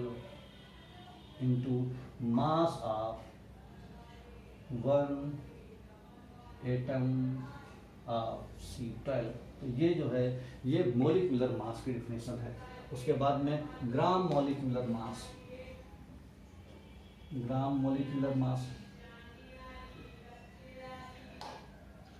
into mass of one atom of C12। तो ये जो है ये मोलिकुलर मास की डिफिनेशन है। उसके बाद में gram molecular mass, gram molecular mass,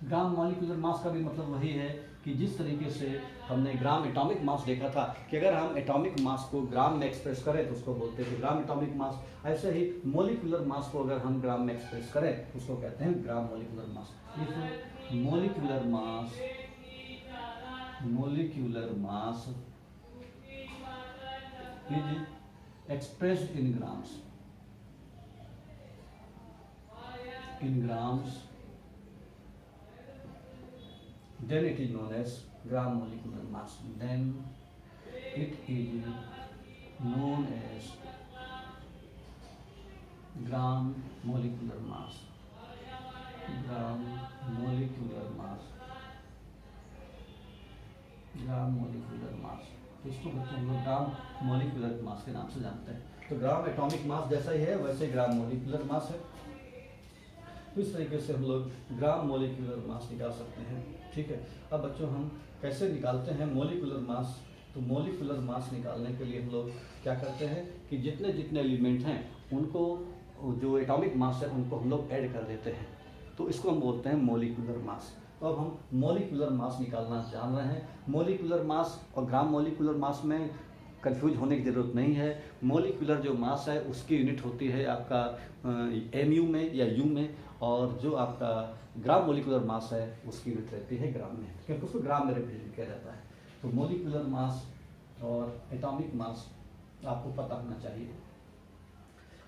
gram molecular mass का भी मतलब वही है कि जिस तरीके से हमने ग्राम एटॉमिक मास देखा था कि अगर हम एटॉमिक मास को ग्राम में एक्सप्रेस करें तो उसको बोलते हैं ग्राम एटॉमिक मास, ऐसे ही मोलिकुलर मास को अगर हम ग्राम में एक्सप्रेस करें तो उसको कहते हैं gram molecular mass. Molecular mass, molecular mass is expressed in grams, in grams, then it is known as gram molecular mass, then it is known as gram molecular mass, gram molecular mass, gram molecular mass. तो इसको बच्चों हम लोग gram molecular mass के नाम से जानते हैं। तो ग्राम एटॉमिक मास जैसा ही है वैसे ही ग्राम मोलिकुलर मास है। तो इस तरीके से हम लोग ग्राम मोलिकुलर मास निकाल सकते हैं। ठीक है, अब बच्चों हम कैसे निकालते हैं मोलिकुलर मास। तो मोलिकुलर मास निकालने के लिए हम लोग क्या करते हैं कि जितने जितने एलिमेंट हैं उनको जो एटॉमिक मास है उनको हम लोग ऐड कर देते हैं, तो इसको हम बोलते हैं मोलिकुलर मास। तो अब हम मोलिकुलर मास निकालना जान रहे हैं। मोलिकुलर मास और ग्राम मोलिकुलर मास में कंफ्यूज होने की ज़रूरत नहीं है। मोलिकुलर जो मास है उसकी यूनिट होती है आपका MU में या U में, और जो आपका ग्राम मोलिकुलर मास है उसकी यूनिट रहती है ग्राम में, क्योंकि उसको ग्राम में रिप्रेजेंट किया जाता है। तो मोलिकुलर मास और एटॉमिक मास आपको पता होना चाहिए।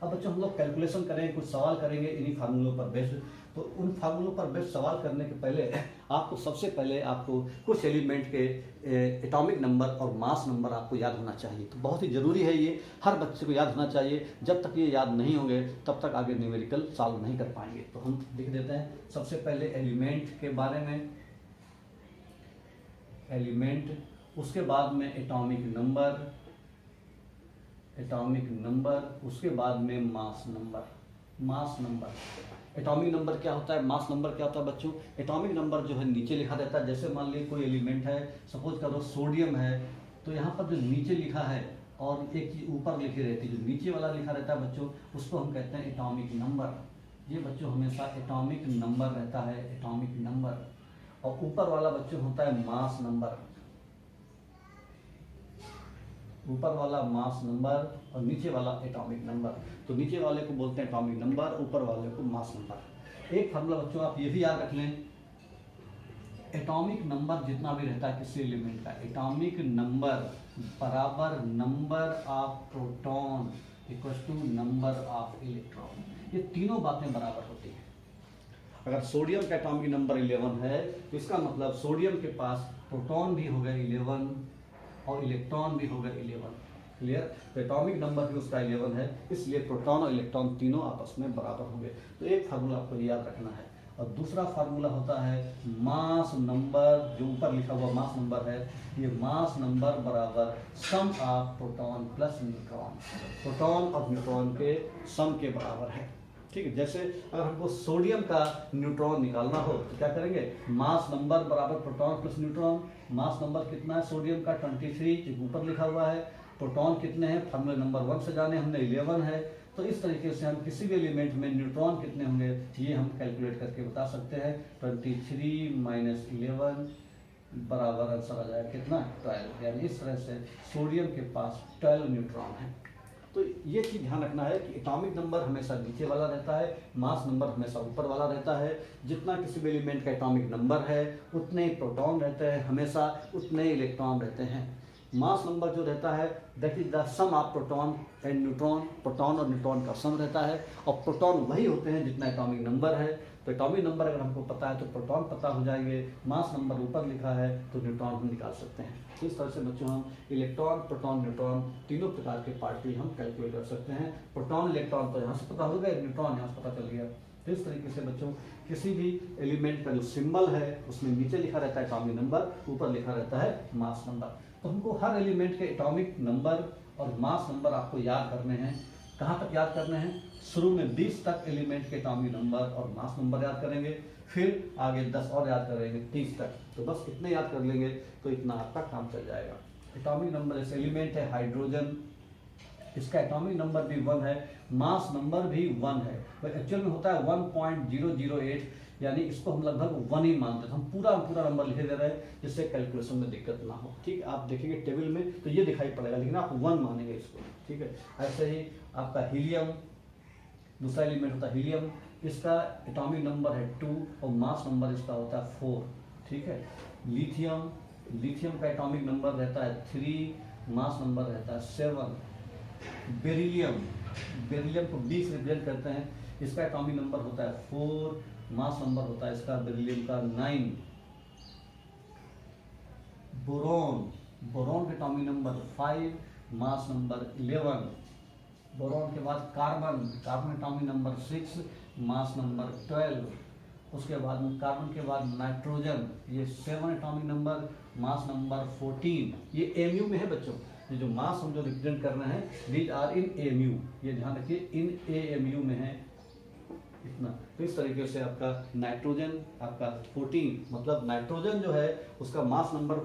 अब बच्चों हम लोग कैलकुलेशन करेंगे, कुछ सवाल करेंगे इन्हीं फार्मूलों पर बेस्ड। तो उन फार्मूलों पर बेस सवाल करने के पहले आपको सबसे पहले आपको कुछ एलिमेंट के एटॉमिक नंबर और मास नंबर आपको याद होना चाहिए। तो बहुत ही ज़रूरी है, ये हर बच्चे को याद होना चाहिए। जब तक ये याद नहीं होंगे तब तक आगे न्यूमेरिकल सॉल्व नहीं कर पाएंगे। तो हम लिख देते हैं सबसे पहले एलिमेंट के बारे में, एलिमेंट, उसके बाद में एटॉमिक नंबर, उसके बाद में मास नंबर। एटॉमिक नंबर क्या होता है, मास नंबर क्या होता है बच्चों? एटॉमिक नंबर जो है नीचे लिखा रहता है। जैसे मान लीजिए कोई एलिमेंट है, सपोज करो सोडियम है, तो यहाँ पर जो नीचे लिखा है और एक चीज ऊपर लिखी रहती है, जो नीचे वाला लिखा रहता है बच्चों, उसको हम कहते हैं एटॉमिक नंबर। ये बच्चों हमेशा एटॉमिक नंबर रहता है, एटॉमिक नंबर। और ऊपर वाला बच्चों होता है मास नंबर, ऊपर वाला मास नंबर और नीचे वाला एटॉमिक नंबर। तो नीचे वाले को बोलते हैं एटॉमिक नंबर, ऊपर वाले को मास नंबर। एक फार्मूला बच्चों आप ये भी याद रख लें, एटॉमिक नंबर जितना भी रहता है किसी एलिमेंट का, एटॉमिक नंबर बराबर number of proton equal to number of electron. ये तीनों बातें बराबर होती हैं। अगर सोडियम का एटॉमिक नंबर 11 है तो इसका मतलब सोडियम के पास प्रोटॉन भी होगा 11 और इलेक्ट्रॉन भी होगा 11। क्लियर? तो एटॉमिक नंबर भी उसका 11 है, इसलिए प्रोटॉन और इलेक्ट्रॉन तीनों आपस में बराबर होंगे। तो एक फार्मूला आपको याद रखना है। और दूसरा फार्मूला होता है मास नंबर, जो ऊपर लिखा हुआ मास नंबर है, ये मास नंबर बराबर sum of proton plus neutron. Proton और न्यूट्रॉन के सम के बराबर है। ठीक है? जैसे अगर हमको सोडियम का न्यूट्रॉन निकालना हो तो क्या करेंगे, मास नंबर बराबर proton plus neutron. Mass number कितना है सोडियम का 23, जो ऊपर लिखा हुआ है। प्रोटॉन कितने हैं, फार्मूला नंबर 1 से जाने, हमने 11 है। तो इस तरीके से हम किसी भी एलिमेंट में न्यूट्रॉन कितने होंगे ये हम कैलकुलेट करके बता सकते हैं। 23 माइनस 11 बराबर आंसर आ जाएगा कितना, 12। यानी इस तरह से सोडियम के पास 12 न्यूट्रॉन है। तो ये चीज़ ध्यान रखना है कि एटॉमिक नंबर हमेशा नीचे वाला रहता है, मास नंबर हमेशा ऊपर वाला रहता है। जितना किसी भी एलिमेंट का एटॉमिक नंबर है उतने ही प्रोटॉन रहते हैं, हमेशा उतने ही इलेक्ट्रॉन रहते हैं। मास नंबर जो रहता है that is the sum of proton and neutron. Proton और न्यूट्रॉन का सम रहता है, और प्रोटॉन वही होते हैं जितना एटॉमिक नंबर है। तो एटॉमिक नंबर अगर हमको पता है तो प्रोटॉन पता हो जाएंगे, मास नंबर ऊपर लिखा है तो न्यूट्रॉन हम निकाल सकते हैं। इस तरह से बच्चों हम इलेक्ट्रॉन, प्रोटॉन, न्यूट्रॉन तीनों प्रकार के पार्टिकल हम कैलकुलेट कर सकते हैं। प्रोटॉन इलेक्ट्रॉन तो यहाँ से पता हो गया, न्यूट्रॉन यहाँ से पता चल गया। तो इस तरीके से बच्चों किसी भी एलिमेंट का जो सिंबल है उसमें नीचे लिखा रहता है एटॉमिक नंबर, ऊपर लिखा रहता है मास नंबर। तो हमको हर एलिमेंट के एटॉमिक नंबर और मास नंबर आपको याद करने हैं। कहाँ तक याद करने हैं? शुरू में 20 तक एलिमेंट के एटॉमिक नंबर और मास नंबर याद करेंगे, फिर आगे 10 और याद करेंगे 30 तक। तो बस इतने याद कर लेंगे तो इतना आपका काम चल जाएगा। एटॉमिक नंबर जैसे एलिमेंट है हाइड्रोजन, इसका एटॉमिक नंबर भी 1 है, मास नंबर भी 1 है। बट एक्चुअल में होता है 1.008, यानी इसको हम लगभग 1 ही मानते हैं। हम पूरा नंबर लिखे दे रहे हैं जिससे कैलकुलेशन में दिक्कत ना हो। ठीक, आप देखेंगे टेबल में तो ये दिखाई पड़ेगा, लेकिन आप 1 मानेंगे इसको। ठीक है? ऐसे ही आपका हीलियम, दूसरा एलिमेंट होता है हीलियम, इसका एटॉमिक नंबर है 2 और मास नंबर इसका होता है 4। ठीक है? लिथियम, लिथियम का एटॉमिक नंबर रहता है 3, मास नंबर रहता है 7। बेरिलियम, बेरिलियम को 20 रिप्रेजेंट करते हैं, इसका एटॉमिक नंबर होता है 4, मास नंबर होता है इसका बेरिलियम का 9। बोरॉन, बोरॉन का atomic number 5, mass number 11। Boron के बाद carbon, carbon atomic number 6, mass number 12। उसके बाद में कार्बन के बाद नाइट्रोजन, ये 7 एटॉमिक नंबर, मास नंबर 14। ये एमयू में है बच्चों, ये जो मास हम जो रिप्रेजेंट कर रहे हैं दीज आर इन एमयू, ये ध्यान रखिए इन एएमयू में है इतना। तो इस तरीके से आपका नाइट्रोजन आपका 14, मतलब नाइट्रोजन जो है उसका मास नंबर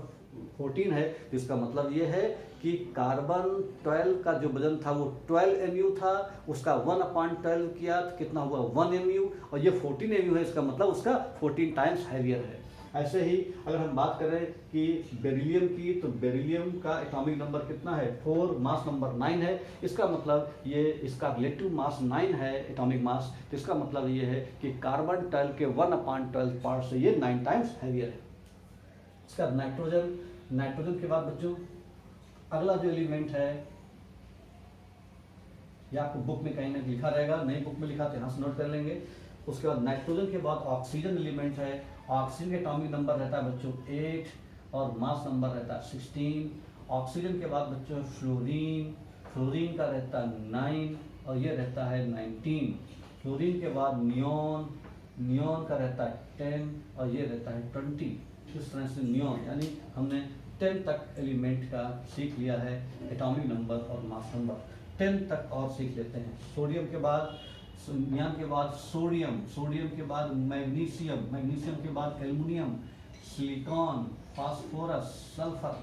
14 है। इसका मतलब ये है कि कार्बन 12 का जो वजन था वो 12 mu था, उसका 1/12 किया तो कितना हुआ 1 mu, और ये 14 mu है, इसका मतलब उसका 14 टाइम्स हैवियर है। ऐसे ही अगर हम बात करें कि बेरिलियम की, तो बेरिलियम का एटॉमिक नंबर कितना है 4, मास नंबर 9 है। इसका मतलब ये इसका रिलेटिव मास 9 है एटॉमिक मास, तो इसका मतलब ये है कि कार्बन 12 के 1/12 पार्ट से ये 9 टाइम्स हैवियर है। इसका नाइट्रोजन, नाइट्रोजन के बाद बच्चों अगला जो एलिमेंट है, या आपको बुक में कहीं ना लिखा रहेगा, नई बुक में लिखा तो यहाँ से नोट कर लेंगे। उसके बाद नाइट्रोजन के बाद ऑक्सीजन एलिमेंट है। ऑक्सीजन के एटॉमिक नंबर रहता है बच्चों 8 और मास नंबर रहता है 16। ऑक्सीजन के बाद बच्चों फ्लोरीन, फ्लोरीन का रहता है 9 और ये रहता है 19। फ्लोरीन के बाद नियोन, नियोन का रहता है 10 और ये रहता है 20। इस तरह से नियोन यानी हमने 10 तक एलिमेंट का सीख लिया है, एटॉमिक नंबर और मास नंबर 10 तक और सीख लेते हैं। सोडियम के बाद, नियान के बाद सोडियम, सोडियम के बाद मैग्नीशियम, मैग्नीशियम के बाद aluminium, silicon, phosphorus, sulphur.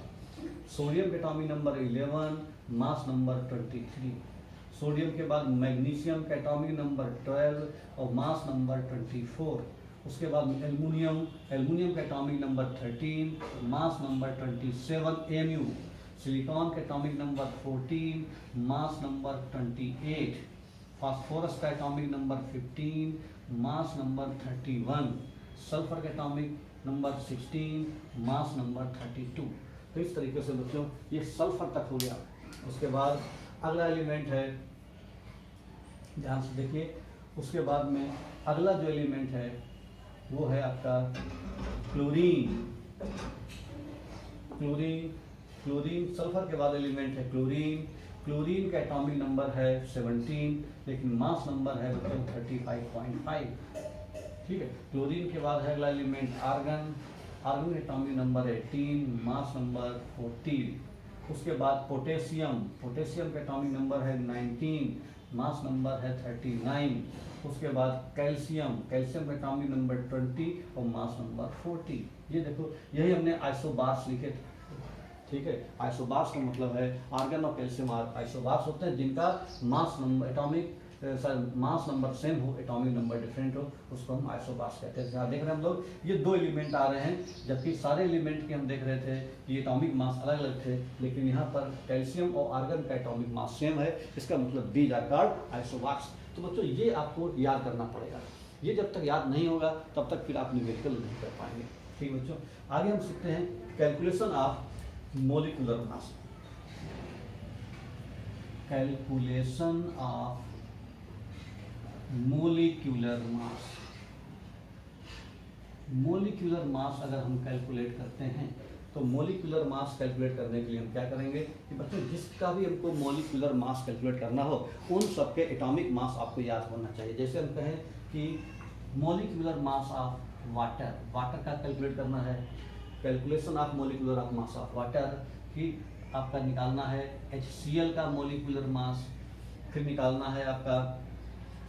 Sodium के atomic number 11, mass number 23। Sodium के बाद मैग्नीशियम का एटॉमिक नंबर 12 और मास नंबर 24। उसके बाद एल्युमिनियम, एल्युमिनियम का atomic number 13, mass number 27 Mu। Silicon का atomic number 14, mass number 28। Phosphorus का atomic number 15, mass number 31। Sulphur का एटॉमिक नंबर 16, मास नंबर 32। तो इस तरीके से बच्चों ये सल्फर तक हो गया। उसके बाद अगला एलिमेंट है, ध्यान से देखिए, उसके बाद में अगला जो एलिमेंट है वो है आपका क्लोरीन। क्लोरीन, क्लोरीन सल्फर के बाद एलिमेंट है क्लोरीन। क्लोरीन का एटॉमिक नंबर है 17 लेकिन मास नंबर है बच्चों 35.5। ठीक है। क्लोरीन के बाद है अगला एलिमेंट आर्गन। आर्गन का एटॉमिक नंबर 18, मास नंबर 14। उसके बाद पोटेशियम, पोटेशियम का एटॉमिक नंबर है 19, मास नंबर है 39। उसके बाद कैल्शियम, कैल्शियम का एटॉमिक नंबर 20 और मास नंबर 40। ये देखो यही हमने आइसोबार्स लिखे थे। ठीक है, आइसोबार्स का मतलब है आर्गन और कैल्शियम आइसोबार्स होते हैं जिनका mass number atomic mass number same हो, एटॉमिक नंबर डिफरेंट हो, उसको हम आइसोबार्स कहते हैं। यहाँ देख रहे हैं हम लोग ये दो एलिमेंट आ रहे हैं, जबकि सारे एलिमेंट के हम देख रहे थे कि एटॉमिक मास अलग अलग थे, लेकिन यहाँ पर कैल्शियम और आर्गन का एटॉमिक मास सेम है। इसका मतलब दीज आर कॉल्ड आइसोबार्स। तो बच्चों ये आपको याद करना पड़ेगा, ये जब तक याद नहीं होगा तब तक फिर आप न्यूमेरिकल नहीं कर पाएंगे। ठीक बच्चों, आगे हम सीखते हैं calculation of molecular mass. Calculation of molecular mass. Molecular mass अगर हम कैलकुलेट करते हैं तो मोलिकुलर मास कैलकुलेट करने के लिए हम क्या करेंगे कि बच्चों जिसका भी हमको मोलिकुलर मास कैलकुलेट करना हो उन सबके एटॉमिक मास आपको याद होना चाहिए। जैसे हम कहें कि molecular mass of water, water का कैलकुलेट करना है, calculation of molecular of mass of water, कि आपका निकालना है HCl का मोलिकुलर मास, फिर निकालना है आपका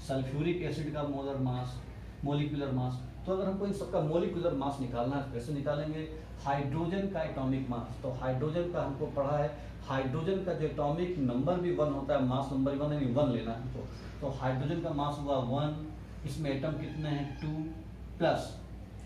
सल्फ्यूरिक एसिड का मोलर मास, मोलिकुलर मास। तो अगर हमको इन सबका मोलिकुलर मास निकालना है कैसे निकालेंगे? हाइड्रोजन का एटॉमिक मास, तो हाइड्रोजन का हमको पढ़ा है, हाइड्रोजन का जो एटॉमिक नंबर भी 1 होता है, मास नंबर 1 यानी 1 लेना है हमको। तो हाइड्रोजन का मास हुआ 1, इसमें एटम कितने हैं 2 प्लस,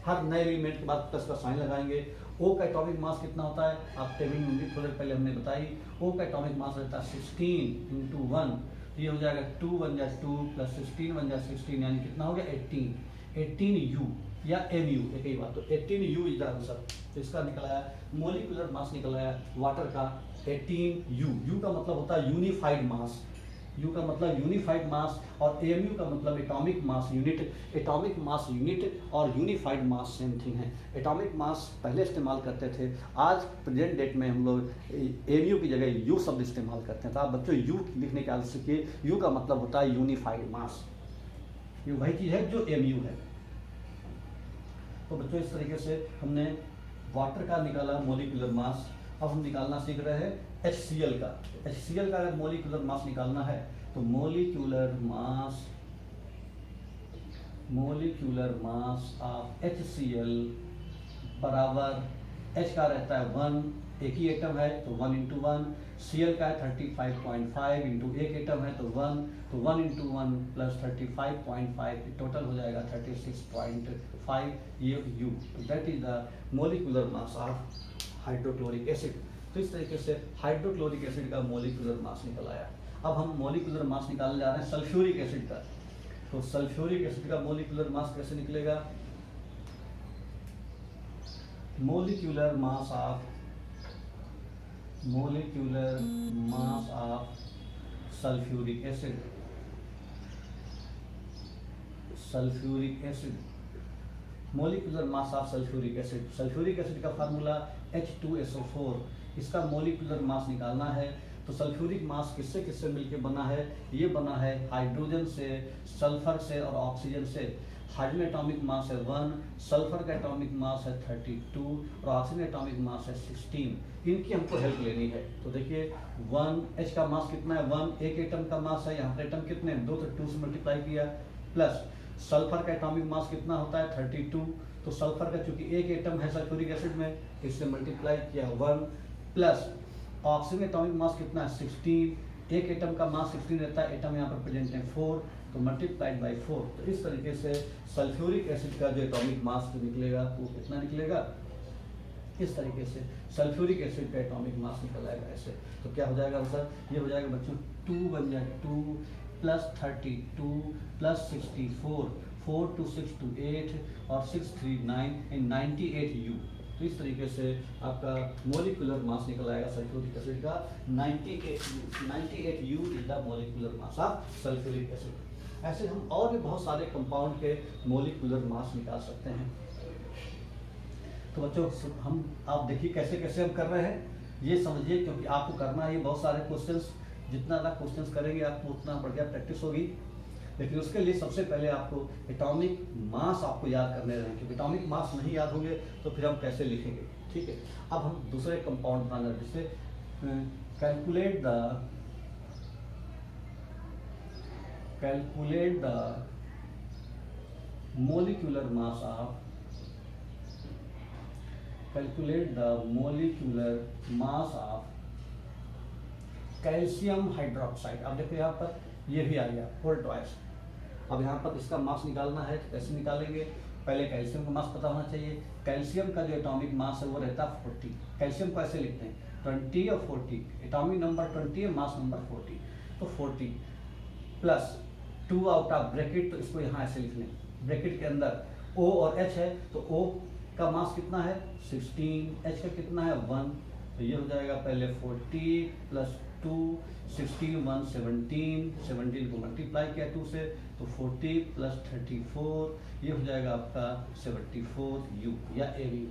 हर नए एलिमेंट के बाद प्लस का साइन लगाएंगे। O का एटॉमिक मास कितना होता है? आप टेबल में भी थोड़ी देर पहले हमने बताई, O का एटॉमिक मास रहता है 16 इंटू 1, ये हो जाएगा 2 1 जा 2 प्लस 16 1 जा 16 यानी कितना हो गया 18। 18U या MU एक ही बात, तो 18U इज द आंसर। तो इसका निकला है मोलिकुलर मास निकला है वाटर का 18U। U का मतलब होता है यूनिफाइड मास, U का मतलब यूनिफाइड मास और AMU का मतलब atomic mass unit. Atomic mass unit और यूनिफाइड मास सेम थिंग है। एटॉमिक मास पहले इस्तेमाल करते थे, आज प्रेजेंट डेट में हम लोग AMU की जगह U शब्द इस्तेमाल करते हैं। तो आप बच्चों U लिखने के आदत सीखिए, U का मतलब होता है यूनिफाइड मास, ये वही चीज़ है जो AMU है। तो बच्चों इस तरीके से हमने वाटर का निकाला मोलिकुलर मास। अब हम निकालना सीख रहे हैं HCl का। HCl का अगर मोलिकुलर मास निकालना है तो मोलिकुलर मास ऑफ HCl बराबर, H का रहता है 1, एक ही एटम है तो 1 इंटू 1, Cl का है 35.5 इंटू एक एटम है तो 1, तो 1 इंटू 1 प्लस 35.5 टोटल हो जाएगा 36.5, ये U। तो that is the molecular mass of hydrochloric acid. तो इस तरीके से हाइड्रोक्लोरिक एसिड का मोलिकुलर मास निकल आया। अब हम मोलिकुलर मास निकालने जा रहे हैं सल्फ्यूरिक एसिड का। तो सल्फ्यूरिक एसिड का मोलिकुलर मास कैसे निकलेगा? Molecular mass of sulphuric acid. Sulphuric acid, molecular mass of sulphuric acid. Sulphuric acid का फार्मूला H2SO4, इसका मोलिकुलर मास निकालना है। तो सल्फ्यूरिक मास किससे किससे मिलकर बना है? ये बना है हाइड्रोजन से, सल्फर से और ऑक्सीजन से। हाइड्रोजन एटॉमिक मास है 1, सल्फर का एटॉमिक मास है 32 और ऑक्सीजन एटॉमिक मास है 16। इनकी हमको हेल्प लेनी है। तो देखिए 1 H का मास कितना है 1, एक एटम का मास है, यहाँ पर एटम कितने 2, तो 2 से मल्टीप्लाई किया, प्लस सल्फर का एटॉमिक मास कितना होता है 32, तो सल्फर का चूंकि एक एटम है सल्फ्यूरिक एसिड में, इससे मल्टीप्लाई किया 1, प्लस ऑक्सीजन एटॉमिक मास कितना है 16, एक एटम का मास 16 रहता है, एटम यहाँ पर प्रेजेंट है 4, तो मल्टीप्लाइड बाई 4। तो इस तरीके से सल्फ्यूरिक एसिड का जो एटॉमिक मास जो निकलेगा वो कितना निकलेगा, इस तरीके से सल्फ्यूरिक एसिड का एटॉमिक मास निकल आएगा ऐसे। तो क्या हो जाएगा आंसर, ये हो जाएगा बच्चों 2 बन जाएगा 2 प्लस 32 प्लस 64, 4 2 6 2 8 और 6 3 9 एंड 98 U। तो इस तरीके से आपका मोलिकुलर मास निकल आएगा सल्फ्यूरिक एसिड का 98 U is the molecular mass of sulphuric acid. ऐसे हम और भी बहुत सारे कंपाउंड के मोलिकुलर मास निकाल सकते हैं। तो बच्चों हम आप देखिए कैसे कैसे हम कर रहे हैं, ये समझिए, क्योंकि आपको करना है ये बहुत सारे क्वेश्चंस, जितना ज़्यादा क्वेश्चंस करेंगे आपको उतना बढ़िया प्रैक्टिस होगी। लेकिन उसके लिए सबसे पहले आपको एटॉमिक मास आपको याद करने रहेंगे, क्योंकि एटॉमिक मास नहीं याद होंगे तो फिर हम कैसे लिखेंगे, ठीक है। अब हम दूसरे कंपाउंड बनाना, जिससे calculate the molecular mass of calcium hydroxide. अब देखो यहाँ पर ये भी आ गया 4 ट्वाइस। अब यहाँ पर इसका मास निकालना है तो कैसे निकालेंगे, पहले कैल्शियम का मास पता होना चाहिए। कैल्शियम का जो एटॉमिक मास है वो रहता है 40। कैल्शियम को ऐसे लिखते हैं 20 और 40, एटॉमिक नंबर 20 है, मास नंबर 40। तो 40 प्लस 2 आउट ऑफ ब्रैकेट, तो इसको यहाँ ऐसे लिख लें, ब्रैकेट के अंदर O और H है, तो O का मास कितना है 16, H का कितना है 1, तो ये हो जाएगा पहले 40 प्लस 2, 16 1 17 को मल्टीप्लाई किया 2 से, तो 40 प्लस 34, ये हो जाएगा आपका 74 U या AU।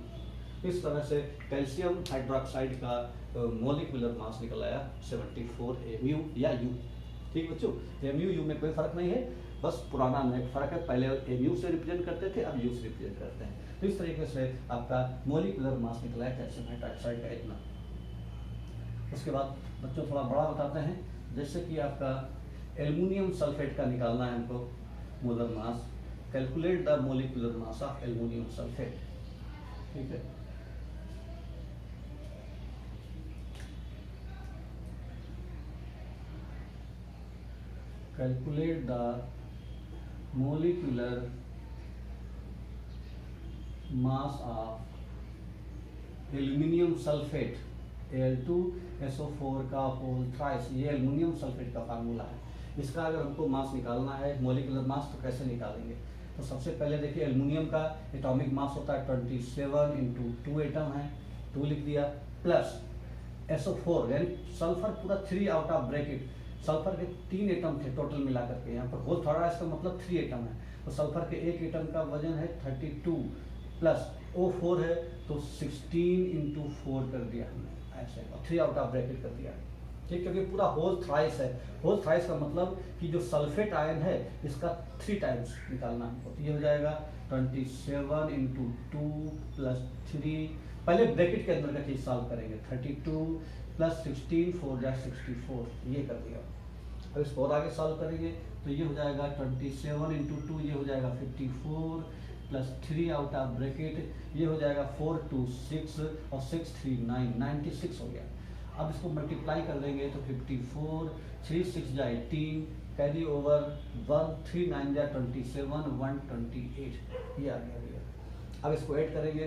इस तरह से कैल्शियम हाइड्रोक्साइड का मोलिकुलर मास निकल आया 74 MU या U। ठीक बच्चों, MU U में कोई फर्क नहीं है, बस पुराना में फर्क है, पहले MU से रिप्रेजेंट करते थे, अब U से रिप्रेजेंट करते हैं। तो इस तरीके से आपका मोलिकुलर मास निकला है कैल्शियम हाइड्रोक्साइड का इतना। उसके बाद बच्चों थोड़ा बड़ा बताते हैं, जैसे कि आपका एल्युमिनियम सल्फेट का निकालना है हमको molar mass. Calculate the molecular mass of aluminium sulphate, ठीक है। Calculate the molecular mass of aluminium sulphate Al2SO4 का होल थ्राइस, ये एल्युमिनियम सल्फेट का फार्मूला है। इसका अगर हमको मास निकालना है मोलिकुलर मास, तो कैसे निकालेंगे, तो सबसे पहले देखिए एल्युमिनियम का एटॉमिक मास होता है 27 इंटू 2 एटम है, 2 लिख दिया, प्लस SO4 यानी सल्फर पूरा 3 आउट ऑफ ब्रैकेट, सल्फर के 3 एटम थे टोटल मिला करके, यहाँ पर होल थोड़ा, इसका मतलब 3 एटम है, तो सल्फर के एक एटम का वजन है 32 प्लस O4 है, तो 16 इंटू 4 कर दिया हमने ऐसे, और 3 आउट ऑफ ब्रैकेट कर दिया, ठीक, क्योंकि पूरा होल थ्राइस है। होल थ्राइस का मतलब कि जो सल्फेट आयन है इसका 3 टाइम्स निकालना हमको, तो ये हो जाएगा 27 इंटू 2 प्लस 3, पहले ब्रैकेट के अंदर का चीज सॉल्व करेंगे, 32 प्लस 16 4 जा 64, ये कर दिया। अब इसको और आगे सॉल्व करेंगे तो ये हो जाएगा 27 इंटू 2, ये हो जाएगा 54 प्लस 3 आउट ऑफ ब्रैकेट, ये हो जाएगा 4 2 6 और 6 3 9 96 हो गया। अब इसको मल्टीप्लाई कर देंगे तो 54, 3 6 जा 18, कैरी ओवर 1 3 9 जा 27 128, ये आ गया। अब इसको ऐड करेंगे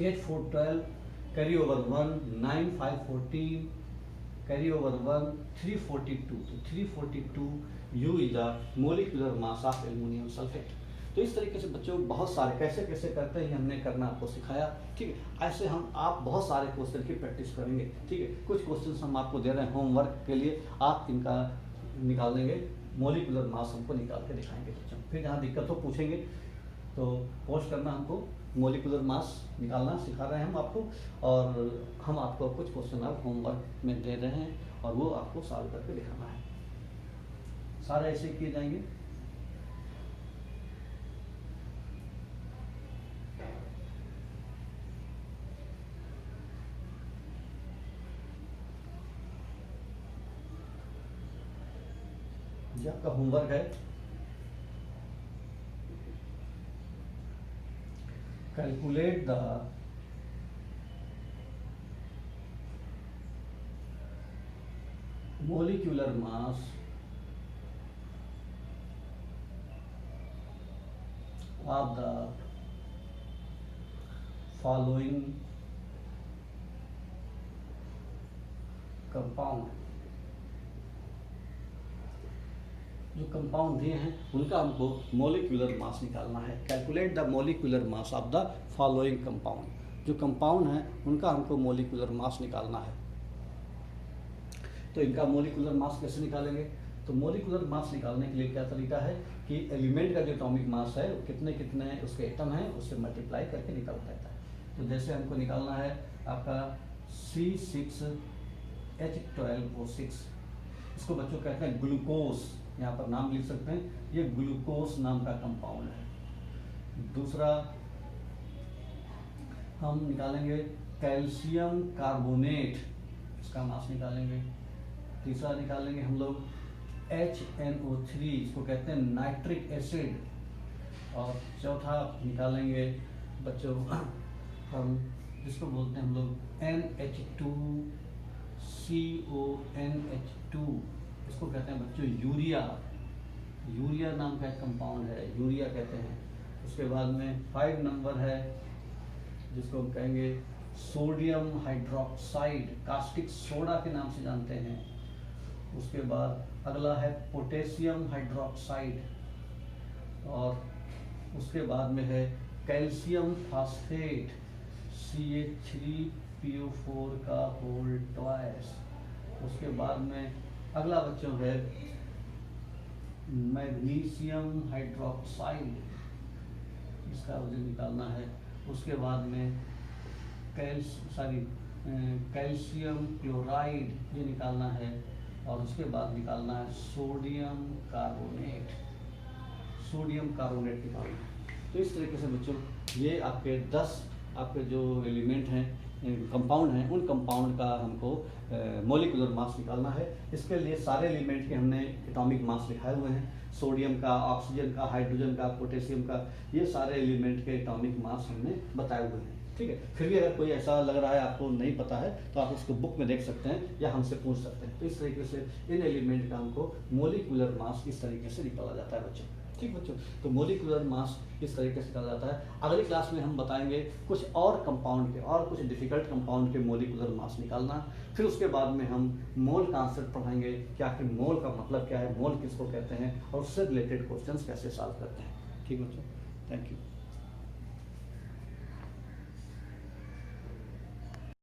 8 4 12, कैरी ओवर 1 9 5 14, कैरी ओवर 1 342, तो 342 U is the molecular mass of aluminium sulphate. तो इस तरीके से बच्चों बहुत सारे कैसे कैसे करते हैं हमने करना आपको सिखाया, ठीक है। ऐसे हम आप बहुत सारे क्वेश्चन की प्रैक्टिस करेंगे, ठीक है। कुछ क्वेश्चन हम आपको दे रहे हैं होमवर्क के लिए, आप इनका निकाल देंगे मोलिकुलर मास हमको निकाल के दिखाएंगे बच्चों। फिर जहाँ दिक्कत हो पूछेंगे तो पोस्ट करना, हमको मोलिकुलर मास निकालना सिखा रहे हैं हम आपको, और हम आपको कुछ क्वेश्चन आप होमवर्क में दे रहे हैं और वो आपको सॉल्व करके दिखाना है। सारे ऐसे किए जाएंगे। ये आपका होमवर्क है। Calculate the molecular mass of the following compound। जो कंपाउंड दिए हैं उनका हमको मोलिकुलर मास निकालना है। Calculate the molecular mass of the following compound. जो कंपाउंड हैं उनका हमको मोलिकुलर मास निकालना है। तो इनका मोलिकुलर मास कैसे निकालेंगे? तो मोलिकुलर मास निकालने के लिए क्या तरीका है कि एलिमेंट का जो एटॉमिक मास है कितने कितने उसके एटम हैं उससे मल्टीप्लाई करके निकल देता है। तो जैसे हमको निकालना है आपका C6H12O6, इसको बच्चों कहते हैं ग्लूकोज, यहाँ पर नाम लिख सकते हैं, ये ग्लूकोज नाम का कंपाउंड है। दूसरा हम निकालेंगे कैल्शियम कार्बोनेट, इसका मास निकालेंगे। तीसरा निकालेंगे हम लोग HNO3, इसको कहते हैं नाइट्रिक एसिड। और चौथा निकालेंगे बच्चों हम जिसको बोलते हैं हम लोग NH2CONH2, इसको कहते हैं बच्चों यूरिया। यूरिया नाम का एक कंपाउंड है, यूरिया कहते हैं। उसके बाद में 5 नंबर है जिसको हम कहेंगे सोडियम हाइड्रोक्साइड, कास्टिक सोडा के नाम से जानते हैं। उसके बाद अगला है पोटेशियम हाइड्रोक्साइड, और उसके बाद में है कैल्शियम फास्फेट CH3PO4 का होल ट्वाइस। उसके बाद में अगला बच्चों है मैग्नीशियम हाइड्रोक्साइड, इसका वजन निकालना है। उसके बाद में कैल्शियम क्लोराइड ये निकालना है। और उसके बाद निकालना है सोडियम कार्बोनेट निकालना है। तो इस तरीके से बच्चों ये आपके 10 आपके जो एलिमेंट हैं कंपाउंड हैं उन कंपाउंड का हमको मोलिकुलर मास निकालना है। इसके लिए सारे एलिमेंट के हमने एटॉमिक मास लिखाए हुए हैं, सोडियम का, ऑक्सीजन का, हाइड्रोजन का, पोटेशियम का, ये सारे एलिमेंट के एटॉमिक मास हमने बताए हुए हैं। ठीक है, फिर भी अगर कोई ऐसा लग रहा है आपको नहीं पता है तो आप उसको बुक में देख सकते हैं या हमसे पूछ सकते हैं। तो इस तरीके से इन एलिमेंट का हमको मोलिकुलर मास इस तरीके से निकाला जाता है बच्चों। ठीक बच्चों, तो मोलिकुलर मास इस तरीके से निकाला जाता है। अगली क्लास में हम बताएंगे कुछ और कंपाउंड के और कुछ डिफिकल्ट कंपाउंड के मोलिकुलर मास निकालना। फिर उसके बाद में हम मोल कॉन्सेप्ट पढ़ाएंगे कि आखिर मोल का मतलब क्या है, मोल किसको कहते हैं और उससे रिलेटेड क्वेश्चंस कैसे सॉल्व करते हैं। ठीक बच्चों, थैंक यू।